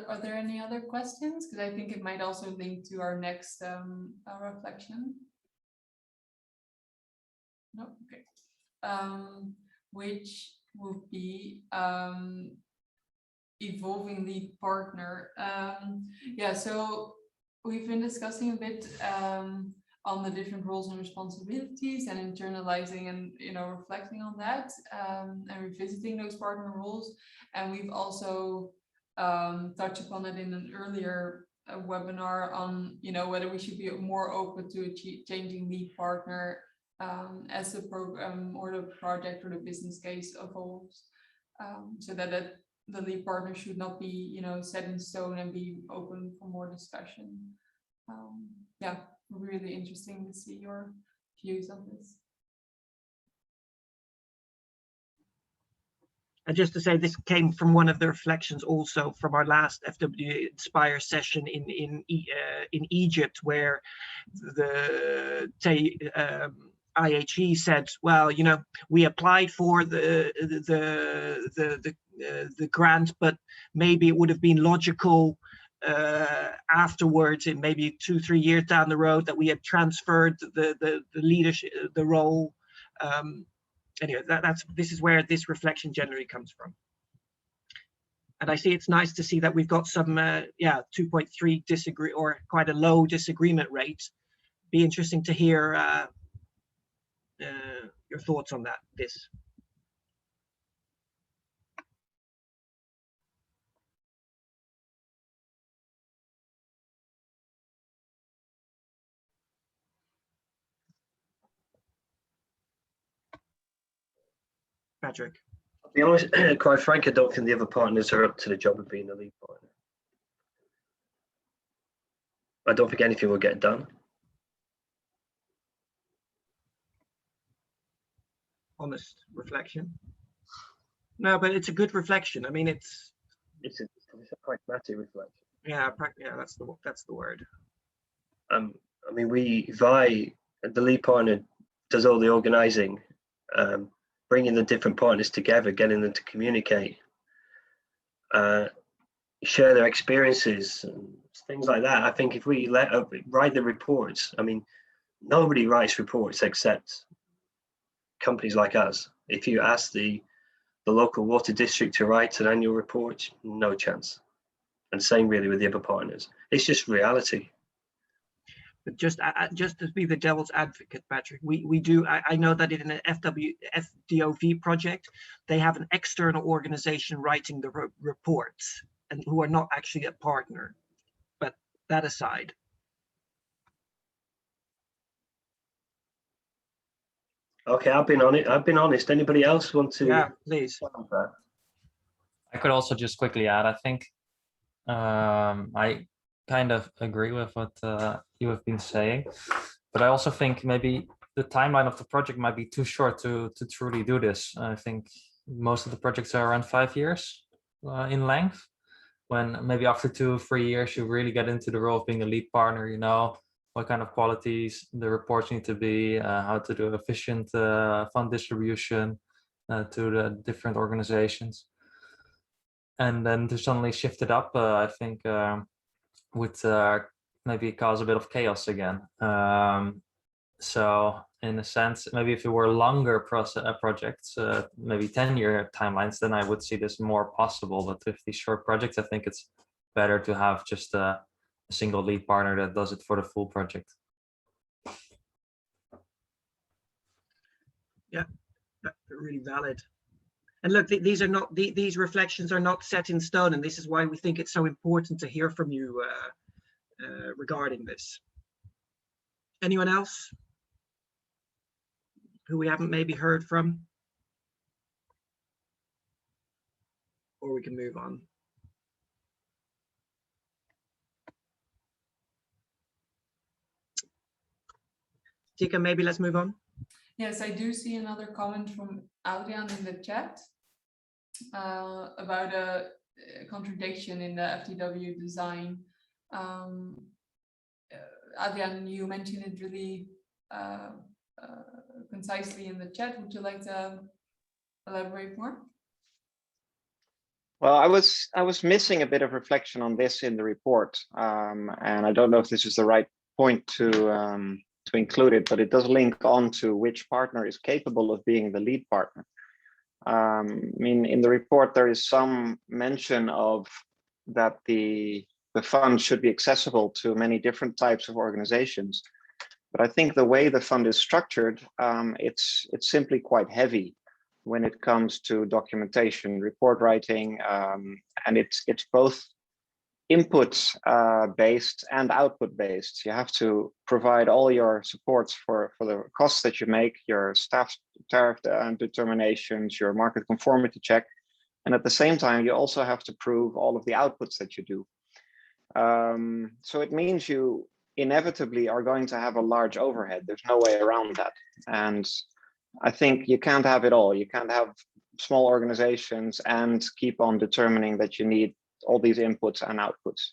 B: Are there any other questions? Because I think it might also link to our next reflection. No, okay. Which would be evolving lead partner. Yeah, so we've been discussing a bit on the different roles and responsibilities and internalizing and reflecting on that and revisiting those partner roles. And we've also touched upon it in an earlier webinar on whether we should be more open to changing lead partner as the program or the project or the business case evolves, so that the lead partner should not be set in stone and be open for more discussion. Yeah, really interesting to see your views on this.
A: And just to say, this came from one of the reflections also from our last FW Inspire session in Egypt, where the IHE said, well, we applied for the grant, but maybe it would have been logical afterwards, in maybe 2-3 years down the road, that we had transferred the leadership, the role. Anyway, this is where this reflection generally comes from. And I see it's nice to see that we've got some 2.3 disagree, or quite a low disagreement rate. Be interesting to hear your thoughts on this. Patrick.
F: To be honest, quite frankly, I don't think the other partners are up to the job of being the lead partner. I don't think anything will get done.
A: Honest reflection. No, but it's a good reflection. I mean, it's
F: a pragmatic reflection.
A: Yeah, that's the word.
F: I mean, the lead partner does all the organizing, bringing the different partners together, getting them to communicate, share their experiences and things like that. I think if we write the reports, I mean, Nobody writes reports except companies like us. If you ask the local water district to write an annual report, no chance. And same really with the other partners. It's just reality.
A: But just to be the devil's advocate, Patrick, we do. I know that in an FDW project, they have an external organization writing the reports, and who are not actually a partner. But that aside.
F: Okay, I've been on it. I've been honest. Anybody else want to?
A: Yeah, please.
I: I could also just quickly add, I think I kind of agree with what you have been saying, but I also think maybe the timeline of the project might be too short to truly do this. I think most of the projects are around 5 years in length, when maybe after 2 or 3 years you really get into the role of being a lead partner, you know what kind of qualities the reports need to be, how to do efficient fund distribution to the different organizations. And then to suddenly shift it up, I think would maybe cause a bit of chaos again. So in a sense, maybe if it were longer projects, maybe 10-year timelines, then I would see this more possible. But with these short projects, I think it's better to have just a single lead partner that does it for the full project.
A: Yeah, really valid. And look, these are not these reflections are not set in stone, and this is why we think it's so important to hear from you regarding this. Anyone else who we haven't maybe heard from? Or we can move on. Tika, maybe let's move on.
B: Yes, I do see another comment from Adrian in the chat about a contradiction in the FDW design. Adrian, you mentioned it really concisely in the chat. Would you like to elaborate more?
E: Well, I was missing a bit of reflection on this in the report, and I don't know if this is the right point to include it, but it does link on to which partner is capable of being the lead partner. I mean, in the report, there is some mention of that the fund should be accessible to many different types of organizations. But I think the way the fund is structured, it's simply quite heavy when it comes to documentation, report writing, and it's both input based and output based. You have to provide all your supports for the costs that you make, your staff tariff determinations, your market conformity check, and at the same time you also have to prove all of the outputs that you do. So it means you inevitably are going to have a large overhead. There's no way around that. And I think you can't have it all. You can't have small organizations and keep on determining that you need all these inputs and outputs.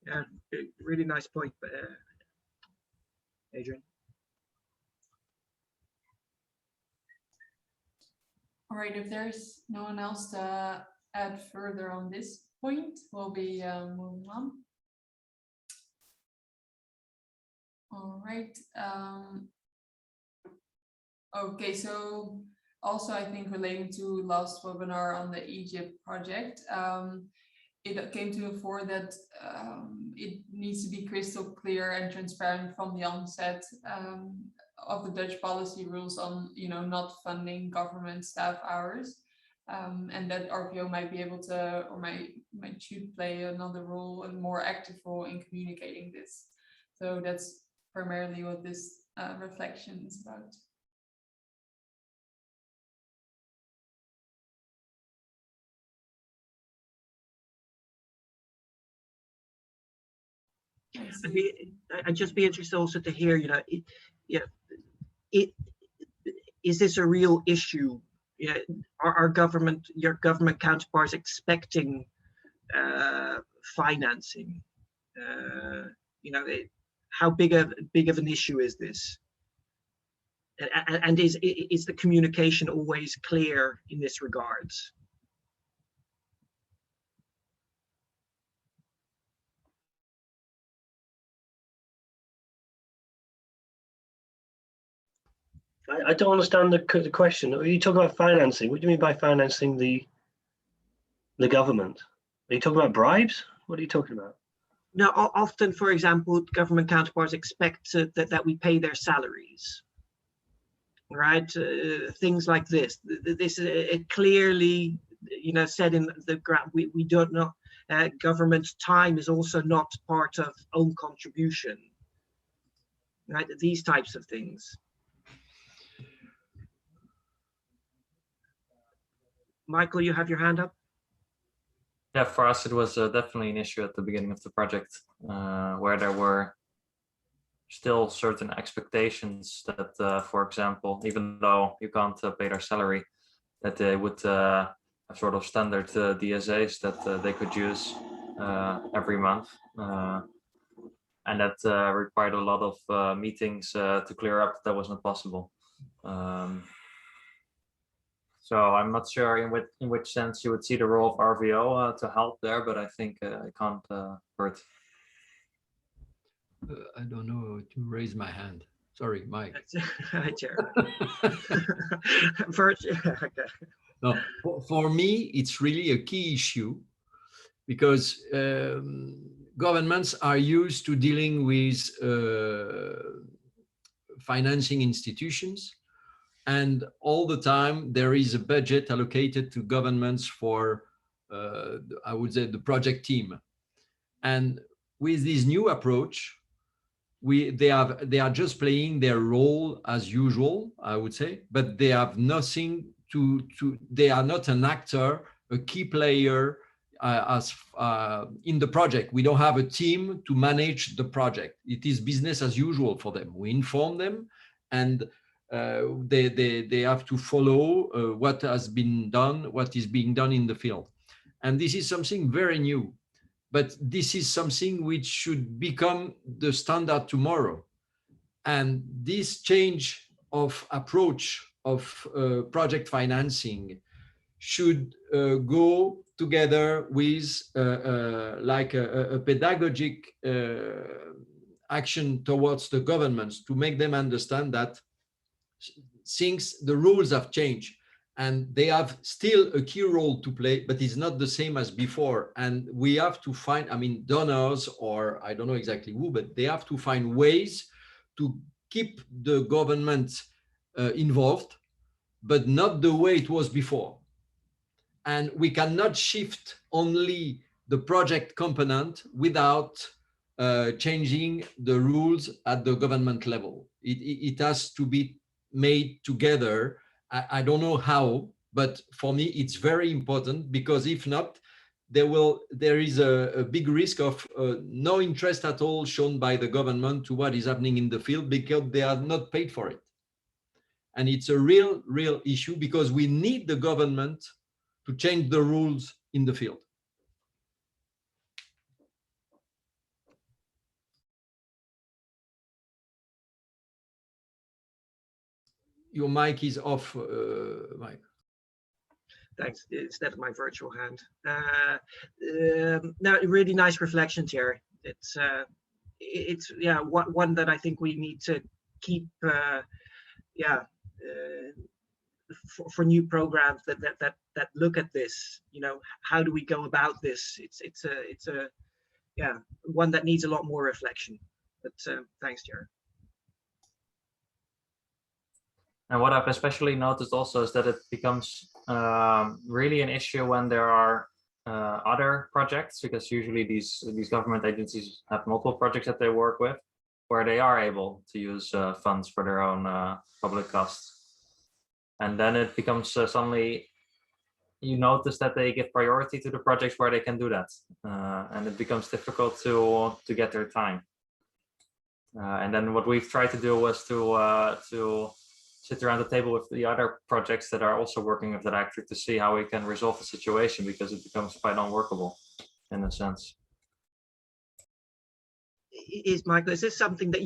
A: Yeah, really nice point, Adrian.
B: All right, if there's no one else to add further on this point, we'll be moving on. All right. Okay, so also I think relating to last webinar on the Egypt project, it came to the fore that it needs to be crystal clear and transparent from the onset of the Dutch policy rules on, not funding government staff hours, and that RPO might be able to, or might should play another role, a more active role in communicating this. So that's primarily what this reflection is about.
A: I'd just be interested also to hear, is this a real issue? Are your government counterparts expecting financing? How big of an issue is this? And is the communication always clear in this regards?
F: I don't understand the question. Are you talking about financing? What do you mean by financing the government? Are you talking about bribes? What are you talking about?
A: No, often, for example, government counterparts expect that we pay their salaries, right? Things like this. This is clearly, said in the grant. We don't know. Government's time is also not part of own contribution, right? These types of things. Michael, you have your hand up.
I: Yeah, for us, it was definitely an issue at the beginning of the project, where there were still certain expectations that, for example, even though you can't pay their salary, that they would have sort of standard DSAs that they could use every month. And that required a lot of meetings to clear up that was not possible. So I'm not sure in which sense you would see the role of RVO to help there, but I think it can't hurt.
G: I don't know to raise my hand. Sorry, Mike.
A: Hi, Chair. Okay.
G: No, for me, it's really a key issue because governments are used to dealing with financing institutions, and all the time there is a budget allocated to governments for, I would say, the project team. And with this new approach, they are just playing their role as usual, I would say, but they have nothing they are not an actor, a key player in the project. We don't have a team to manage the project. It is business as usual for them. We inform them, and they have to follow what has been done, what is being done in the field. And this is something very new, but this is something which should become the standard tomorrow. And this change of approach of project financing should go together with like a pedagogic action towards the governments to make them understand that the rules have changed and they have still a key role to play, but it's not the same as before. And we have to find, donors, or I don't know exactly who, but they have to find ways to keep the government involved, but not the way it was before. And we cannot shift only the project component without changing the rules at the government level. It has to be made together. I don't know how, but for me, it's very important, because if not, there is a big risk of no interest at all shown by the government to what is happening in the field, because they are not paid for it. And it's a real issue, because we need the government to change the rules in the field. Your mic is off, Mike.
A: Thanks. Instead of my virtual hand. No, really nice reflection, Jerry. It's one that I think we need to keep. For new programs that look at this. How do we go about this? It's one that needs a lot more reflection. But thanks, Jerry.
I: And what I've especially noticed also is that it becomes really an issue when there are other projects, because usually these government agencies have multiple projects that they work with, where they are able to use funds for their own public costs. And then it becomes suddenly, you notice that they give priority to the projects where they can do that. And it becomes difficult to get their time. And then what we've tried to do was to sit around the table with the other projects that are also working with that actor to see how we can resolve the situation, because it becomes quite unworkable in a sense.
A: Michael, is this something that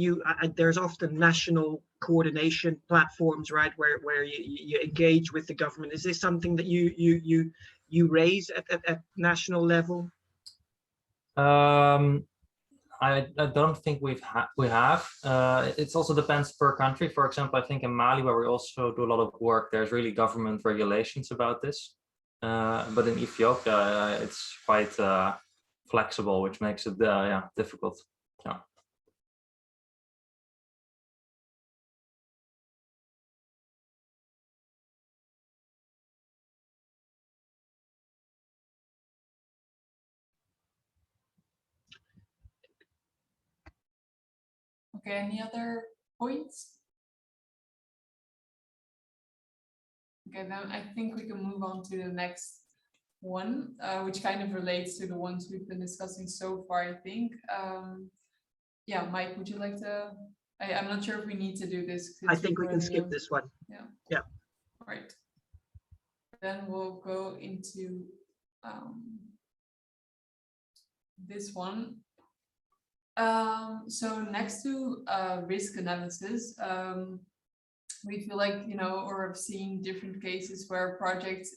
A: there's often national coordination platforms, right, where you engage with the government? Is this something that you raise at national level?
I: I don't think we have. It also depends per country. For example, I think in Mali, where we also do a lot of work, there's really government regulations about this. But in Ethiopia, it's quite flexible, which makes it difficult. Yeah.
B: Okay, any other points? Okay, then I think we can move on to the next one, which kind of relates to the ones we've been discussing so far, I think. Yeah, Mike, would you like to? I'm not sure if we need to do this.
A: I think we can skip this one.
B: Yeah.
A: Yeah.
B: All right. Then we'll go into this one. So next to risk analysis, we feel like, or have seen different cases where projects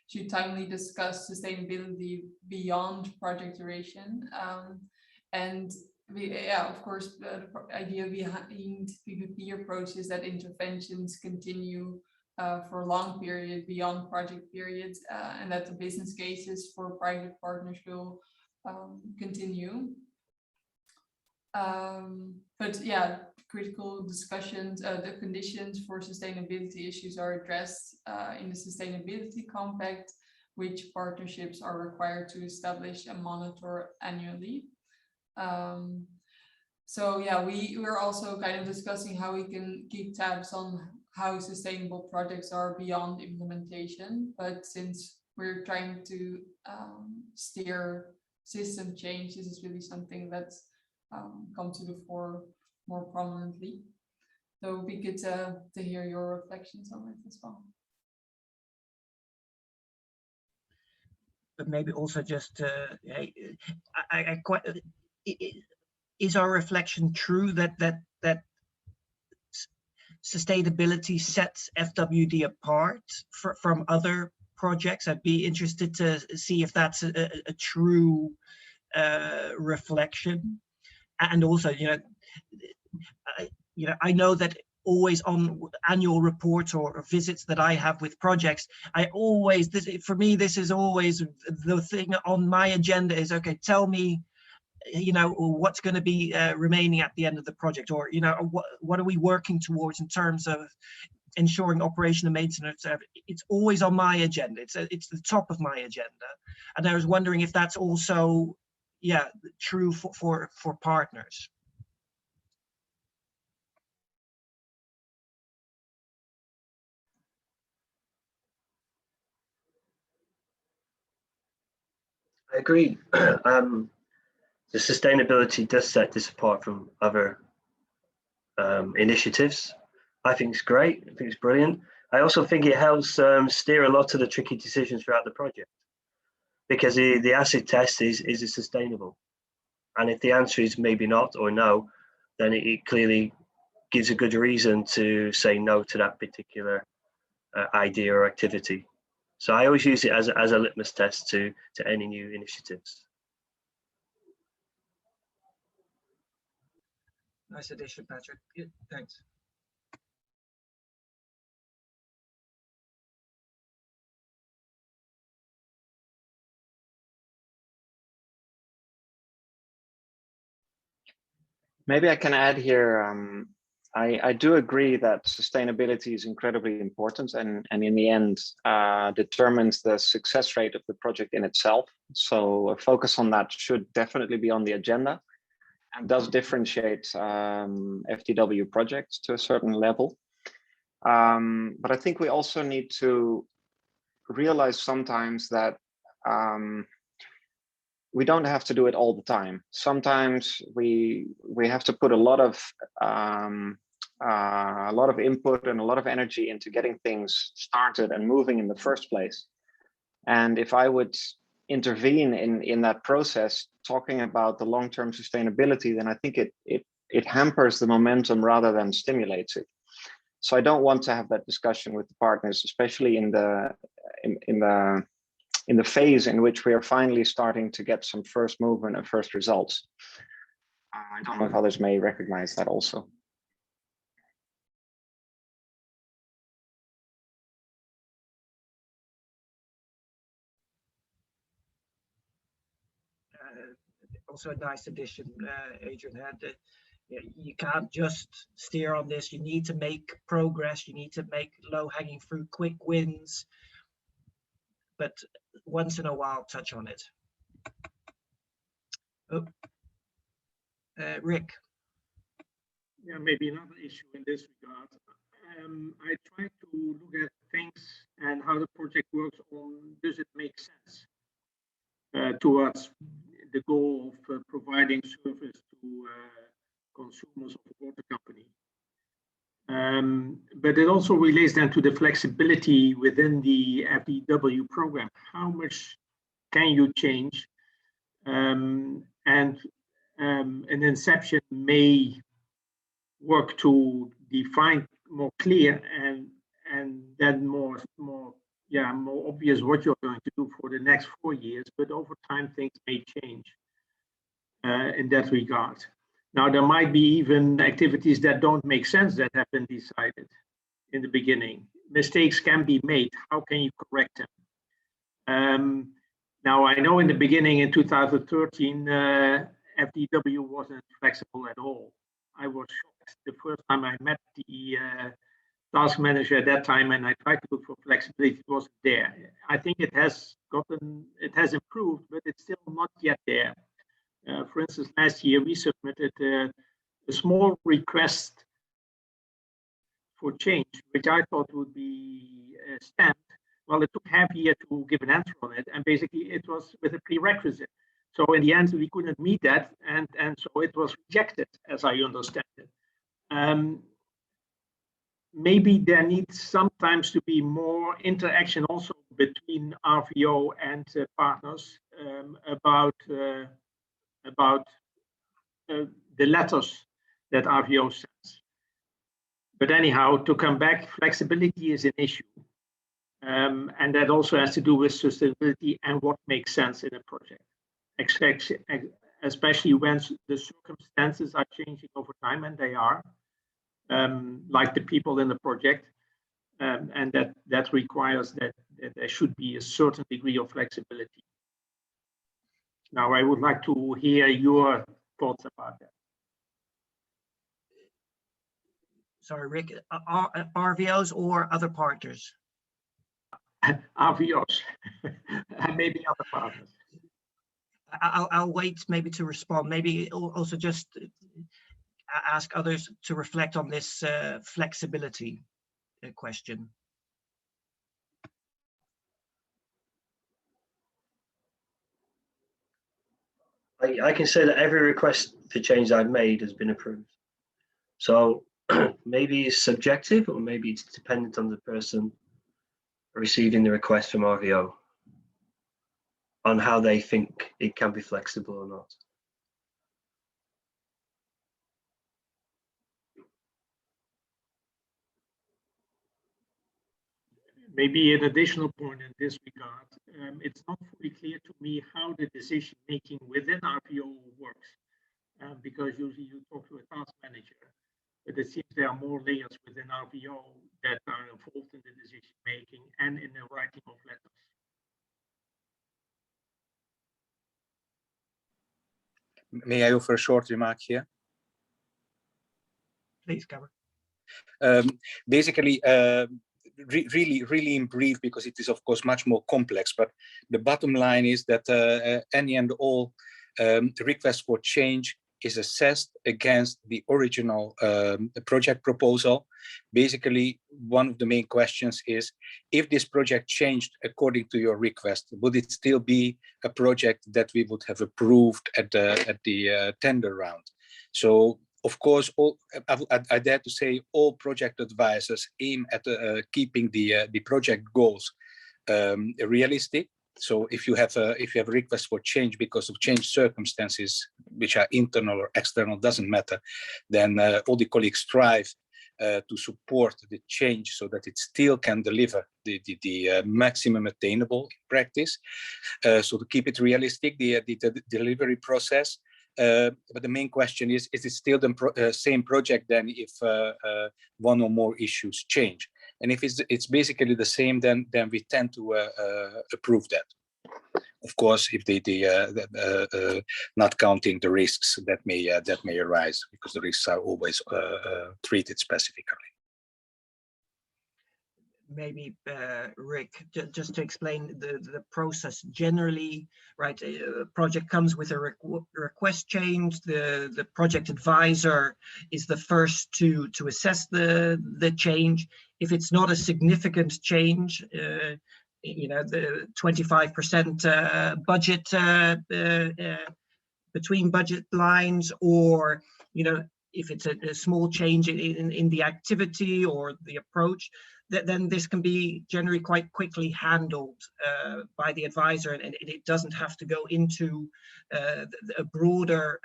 B: should timely discuss sustainability beyond project duration. And of course, the idea behind PPP approach is that interventions continue for a long period beyond project periods, and that the business cases for private partners will continue. But yeah, critical discussions, the conditions for sustainability issues are addressed in the Sustainability Compact, which partnerships are required to establish and monitor annually. So yeah, we're also kind of discussing how we can keep tabs on how sustainable projects are beyond implementation. But since we're trying to steer system change, this is really something that's come to the fore more prominently. So it would be good to hear your reflections on it as well.
A: But maybe also just, is our reflection true that sustainability sets FWD apart from other projects? I'd be interested to see if that's a true reflection. And also, I know that always on annual reports or visits that I have with projects, for me, this is always the thing on my agenda is, okay, tell me, what's going to be remaining at the end of the project, or, what are we working towards in terms of ensuring operation and maintenance. It's always on my agenda. It's the top of my agenda. And I was wondering if that's also, true for partners.
F: I agree. The sustainability does set this apart from other initiatives. I think it's great. I think it's brilliant. I also think it helps steer a lot of the tricky decisions throughout the project, because the acid test is it sustainable? And if the answer is maybe not or no, then it clearly gives a good reason to say no to that particular idea or activity. So I always use it as a litmus test to any new initiatives.
A: Nice addition, Patrick. Yeah, thanks.
E: Maybe I can add here, I do agree that sustainability is incredibly important and in the end determines the success rate of the project in itself. So a focus on that should definitely be on the agenda and does differentiate FDW projects to a certain level. But I think we also need to realize sometimes that we don't have to do it all the time. Sometimes we have to put a lot of input and a lot of energy into getting things started and moving in the first place. And if I would intervene in that process, talking about the long-term sustainability, then I think it hampers the momentum rather than stimulates it. So I don't want to have that discussion with the partners, especially in the phase in which we are finally starting to get some first movement and first results. I don't know if others may recognize that also.
A: Also a nice addition Adrian had. You can't just steer on this. You need to make progress. You need to make low-hanging fruit, quick wins. But once in a while, touch on it. Oh, Rick.
C: Yeah, maybe another issue in this regard. I try to look at things and how the project works on, does it make sense towards the goal of providing service to consumers of a water company. But it also relates then to the flexibility within the FDW program. How much can you change? And an inception may work to define more clear and then more obvious what you're going to do for the next 4 years, but over time things may change in that regard. Now there might be even activities that don't make sense that have been decided in the beginning. Mistakes can be made. How can you correct them? Now I know in the beginning in 2013 FDW wasn't flexible at all. I was shocked the first time I met the task manager at that time, and I tried to look for flexibility. It wasn't there. I think it has improved, but it's still not yet there. For instance, last year we submitted a small request for change, which I thought would be stamped. Well, it took half a year to give an answer on it, and basically it was with a prerequisite. So in the end, we couldn't meet that, and so it was rejected, as I understand it. Maybe there needs sometimes to be more interaction also between RVO and partners about the letters that RVO sends. But anyhow, to come back, flexibility is an issue. And that also has to do with sustainability and what makes sense in a project, especially when the circumstances are changing over time, and they are, like the people in the project, and that requires that there should be a certain degree of flexibility. Now, I would like to hear your thoughts about that.
A: Sorry, Rick, RVOs or other partners?
C: RVOs and maybe other partners.
A: I'll wait maybe to respond. Maybe also just ask others to reflect on this flexibility question.
F: I can say that every request for change I've made has been approved. So maybe it's subjective, or maybe it's dependent on the person receiving the request from RVO on how they think it can be flexible or not.
C: Maybe an additional point in this regard, it's not fully clear to me how the decision making within RVO works, because usually you talk to a task manager, but it seems there are more layers within RVO that are involved in the decision making and in the writing of letters.
D: May I offer a short remark here?
A: Please, cover.
D: Basically, really in brief, because it is of course much more complex, but the bottom line is that any and all request for change is assessed against the original project proposal. Basically, one of the main questions is, if this project changed according to your request, would it still be a project that we would have approved at the tender round? So, of course, I dare to say all project advisors aim at keeping the project goals realistic. So if you have a request for change because of changed circumstances, which are internal or external, doesn't matter, then all the colleagues strive to support the change so that it still can deliver the maximum attainable in practice. So to keep it realistic, the delivery process, But the main question is it still the same project then if one or more issues change? And if it's basically the same, then we tend to approve that. Of course, if they not counting the risks that may arise, because the risks are always treated specifically.
A: Maybe Rick, just to explain the process generally, right? A project comes with a request change. The project advisor is the first to assess the change. If it's not a significant change, you know, the 25% budget between budget lines, or you know, if it's a small change in the activity or the approach, then this can be generally quite quickly handled by the advisor, and it doesn't have to go into a broader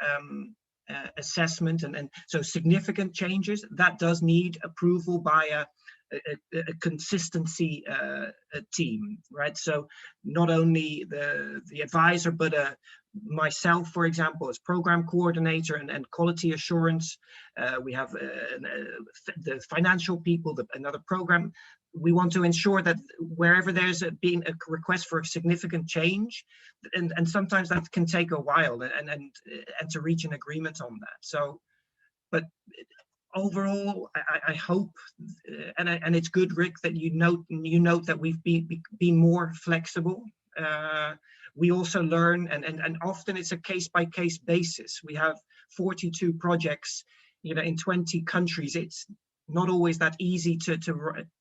A: assessment. And so significant changes, that does need approval by a consistency team, right? So not only the advisor, but myself, for example, as program coordinator and quality assurance. We have the financial people, another program. We want to ensure that wherever there's been a request for a significant change, and sometimes that can take a while, and to reach an agreement on that. So, but overall, I hope, and it's good, Rick, that you note that we've been more flexible. We also learn, and often it's a case-by-case basis. We have 42 projects, you know, in 20 countries. It's not always that easy to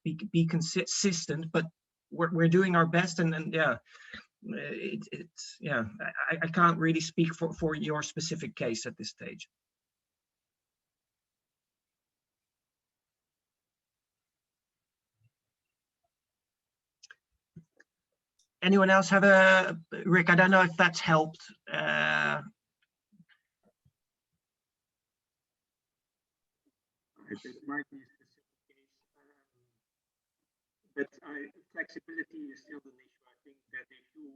A: be consistent, but we're doing our best, and yeah, it's yeah. I can't really speak for your specific case at this stage. Anyone else have Rick? I don't know if that's helped.
C: It might be a specific case, but flexibility is still an issue. I think that if you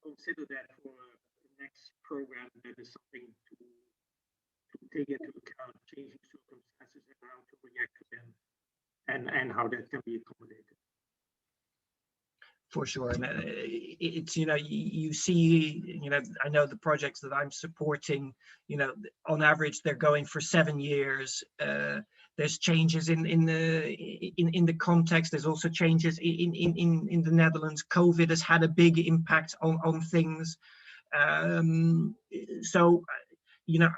C: consider that for the next program, that is something to take into account, changing circumstances and how to react to them, and how that can be accommodated.
A: For sure, and it's, you know, you see, you know, I know the projects that I'm supporting, you know, on average they're going for 7 years. There's changes in the context. There's also changes in the Netherlands. COVID has had a big impact on things. So, you know,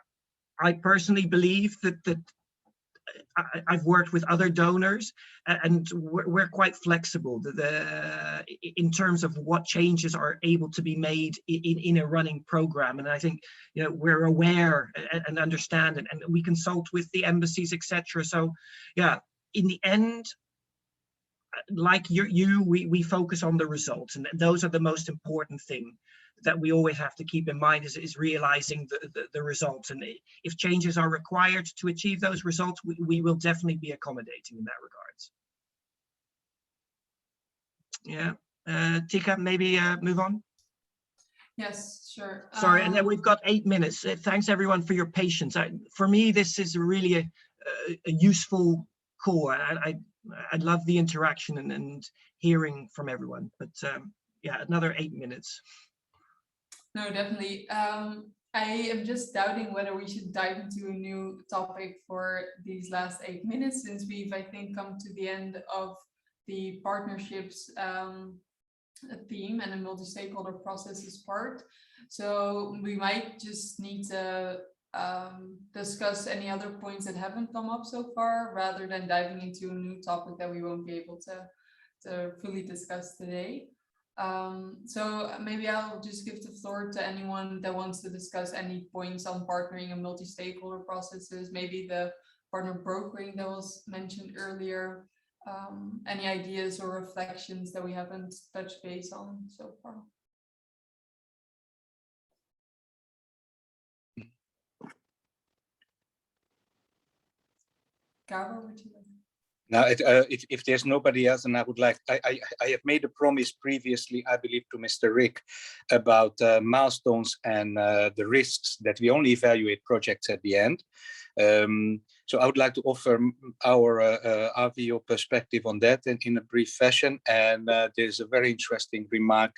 A: I personally believe that I've worked with other donors, and we're quite flexible in terms of what changes are able to be made in a running program. And I think, you know, we're aware and understand, and we consult with the embassies, etc. So yeah, in the end, like we focus on the results, and those are the most important thing that we always have to keep in mind, is realizing the results. And if changes are required to achieve those results, we will definitely be accommodating in that regards. Yeah, Tika, maybe move on.
B: Yes, sure.
A: Sorry, and then we've got 8 minutes. Thanks everyone for your patience. For me, this is really a useful call. I love the interaction and hearing from everyone. But yeah, another 8 minutes.
B: No, definitely. I am just doubting whether we should dive into a new topic for these last 8 minutes, since we've, I think, come to the end of the partnerships theme and the multi-stakeholder processes part. So we might just need to discuss any other points that haven't come up so far, rather than diving into a new topic that we won't be able to fully discuss today. So maybe I'll just give the floor to anyone that wants to discuss any points on partnering and multi-stakeholder processes, maybe the partner brokering that was mentioned earlier, any ideas or reflections that we haven't touched base on so far. Gabor, would you like?
D: Now, if there's nobody else, and I would like, I have made a promise previously, I believe, to Mr. Rick about milestones and the risks, that we only evaluate projects at the end. So I would like to offer our RVO perspective on that in a brief fashion. And there's a very interesting remark,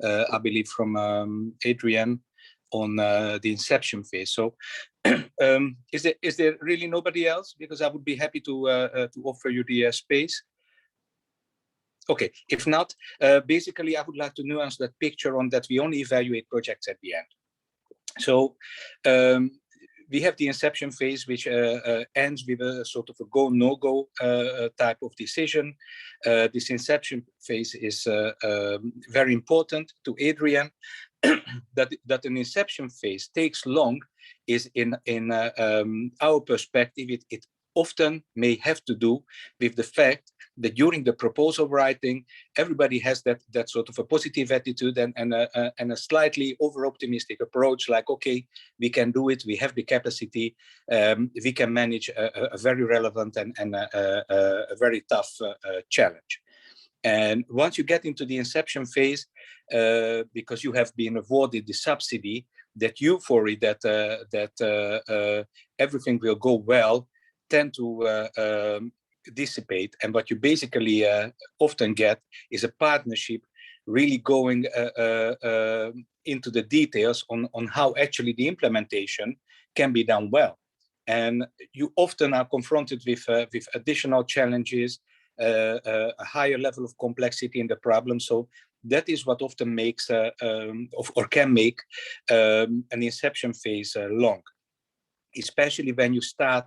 D: I believe, from Adrian on the inception phase. So is there really nobody else? Because I would be happy to offer you the space. Okay, if not, basically I would like to nuance that picture on that we only evaluate projects at the end. So we have the inception phase, which ends with a sort of a go, no-go type of decision. This inception phase is very important to Adrian. that an inception phase takes long is in our perspective, it often may have to do with the fact that during the proposal writing, everybody has that sort of a positive attitude and a slightly over-optimistic approach, like, okay, we can do it, we have the capacity, we can manage a very relevant and a very tough challenge. And once you get into the inception phase, because you have been awarded the subsidy, that euphoria that everything will go well tend to dissipate. And what you basically often get is a partnership really going into the details on how actually the implementation can be done well. And you often are confronted with additional challenges, a higher level of complexity in the problem. So that is what often makes or can make an inception phase long, especially when you start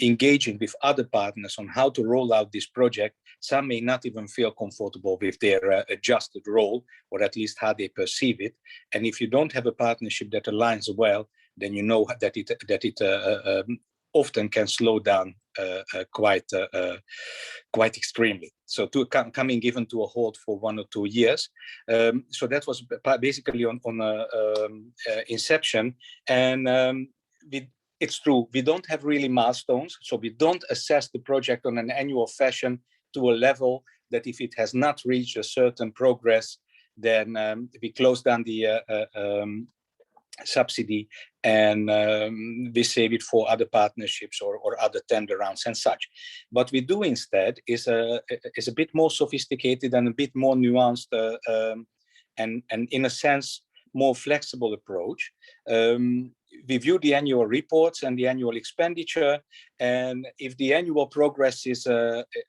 D: engaging with other partners on how to roll out this project. Some may not even feel comfortable with their adjusted role, or at least how they perceive it. And if you don't have a partnership that aligns well, then you know that it often can slow down quite extremely. So coming even to a halt for 1 or 2 years. So that was basically on inception. And it's true, we don't have really milestones. So we don't assess the project on an annual fashion to a level that if it has not reached a certain progress, then we close down the subsidy and we save it for other partnerships or other tender rounds and such. What we do instead is a bit more sophisticated and a bit more nuanced and in a sense more flexible approach. We view the annual reports and the annual expenditure, and if the annual progress is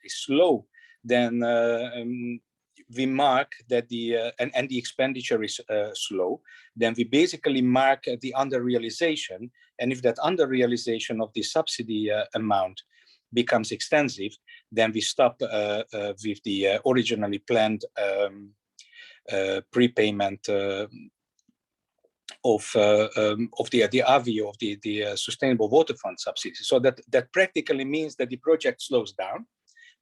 D: slow, then we mark that and the expenditure is slow, then we basically mark the under-realization. And if that under-realization of the subsidy amount becomes extensive, then we stop with the originally planned prepayment of the RVO, of the Sustainable Water Fund subsidy. So that practically means that the project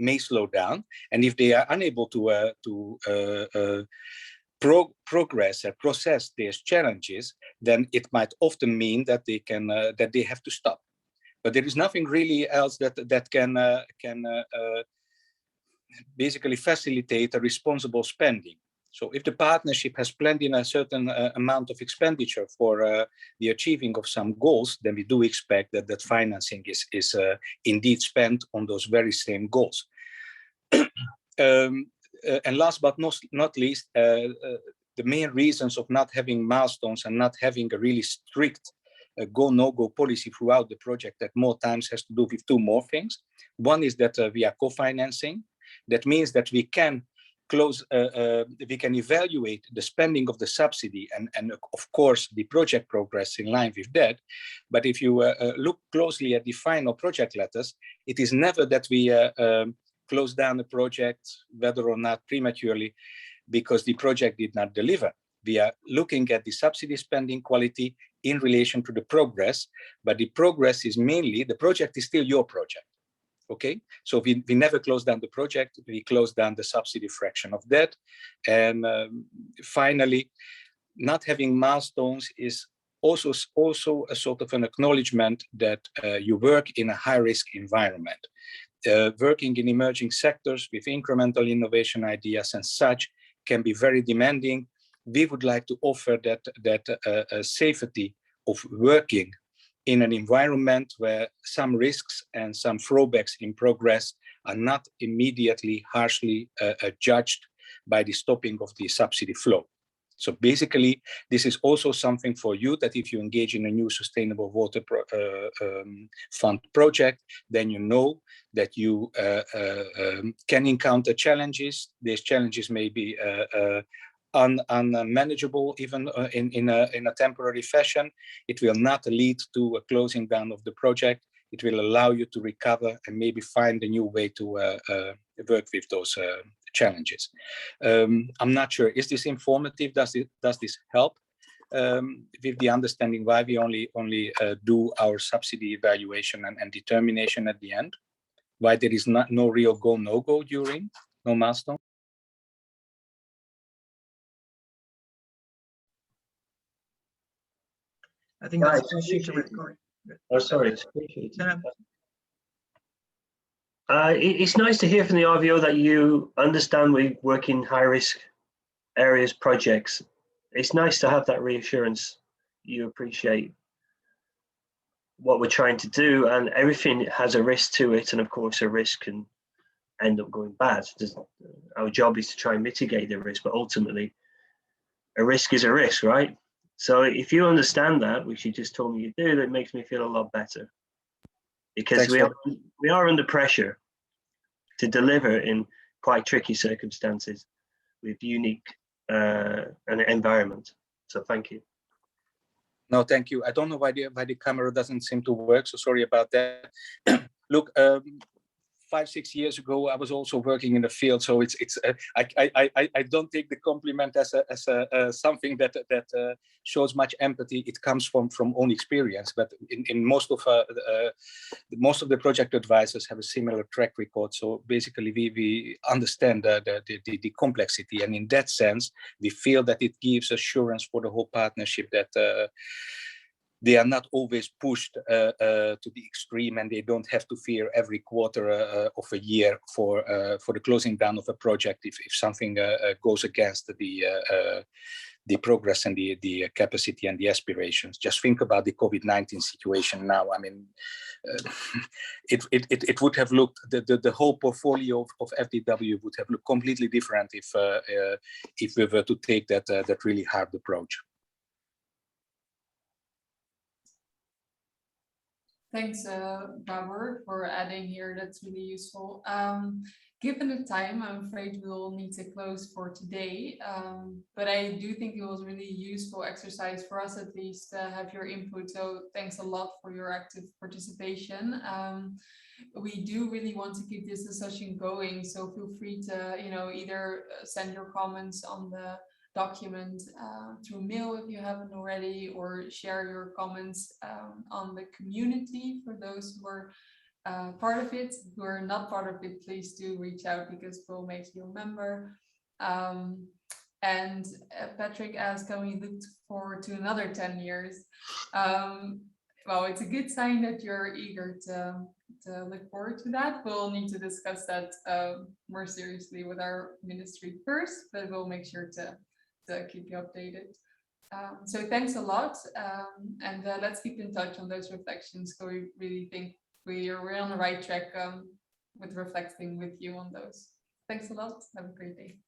D: may slow down, and if they are unable to progress and process these challenges, then it might often mean that they have to stop. But there is nothing really else that can basically facilitate a responsible spending. So if the partnership has planned in a certain amount of expenditure for the achieving of some goals, then we do expect that financing is indeed spent on those very same goals. And last but not least, the main reasons of not having milestones and not having a really strict go, no-go policy throughout the project at more times has to do with two more things. One is that we are co-financing. That means that we can we can evaluate the spending of the subsidy and of course the project progress in line with that. But if you look closely at the final project letters, it is never that we close down the project, whether or not prematurely, because the project did not deliver. We are looking at the subsidy spending quality in relation to the progress, but the progress is mainly, the project is still your project. Okay, so we never close down the project, we close down the subsidy fraction of that. And finally, not having milestones is also a sort of an acknowledgement that you work in a high-risk environment. Working in emerging sectors with incremental innovation ideas and such can be very demanding. We would like to offer that safety of working in an environment where some risks and some throwbacks in progress are not immediately harshly judged by the stopping of the subsidy flow. So basically, this is also something for you that if you engage in a new sustainable water fund project, then you know that you can encounter challenges. These challenges may be unmanageable even in a temporary fashion. It will not lead to a closing down of the project. It will allow you to recover and maybe find a new way to work with those challenges. I'm not sure, is this informative? Does this help with the understanding why we only do our subsidy evaluation and determination at the end? Why there is no real go, no go during, no milestone?
A: I think that's a question to record.
F: Oh, sorry. It's nice to hear from the RVO that you understand we work in high-risk areas projects. It's nice to have that reassurance. You appreciate what we're trying to do, and everything has a risk to it, and of course a risk can end up going bad. Our job is to try and mitigate the risk, but ultimately a risk is a risk, right? So if you understand that, which you just told me you do, that makes me feel a lot better, because we are under pressure to deliver in quite tricky circumstances with unique an environment. So thank you.
D: No, thank you. I don't know why the camera doesn't seem to work, so sorry about that. Look, 5-6 years ago, I was also working in the field, so I don't take the compliment as something that shows much empathy. It comes from own experience, but in most of the project advisors have a similar track record. So basically, we understand the complexity, and in that sense, we feel that it gives assurance for the whole partnership that. They are not always pushed to the extreme, and they don't have to fear every quarter of a year for the closing down of a project if something goes against the progress and the capacity and the aspirations. Just think about the COVID-19 situation now. I mean, it would have looked, the whole portfolio of FDW would have looked completely different if we were to take that really hard approach.
B: Thanks, Barbara, for adding here. That's really useful. Given the time, I'm afraid we'll need to close for today. But I do think it was really useful exercise for us, at least, to have your input. So thanks a lot for your active participation. We do really want to keep this discussion going. So feel free to, either send your comments on the document through mail if you haven't already, or share your comments on the community for those who are part of it. Who are not part of it, please do reach out, because we'll make you a member. And Patrick asked, can we look forward to another 10 years? Well, it's a good sign that you're eager to look forward to that. We'll need to discuss that more seriously with our ministry first, but we'll make sure to keep you updated. So thanks a lot, and let's keep in touch on those reflections. So we really think we're on the right track with reflecting with you on those. Thanks a lot. Have a great day.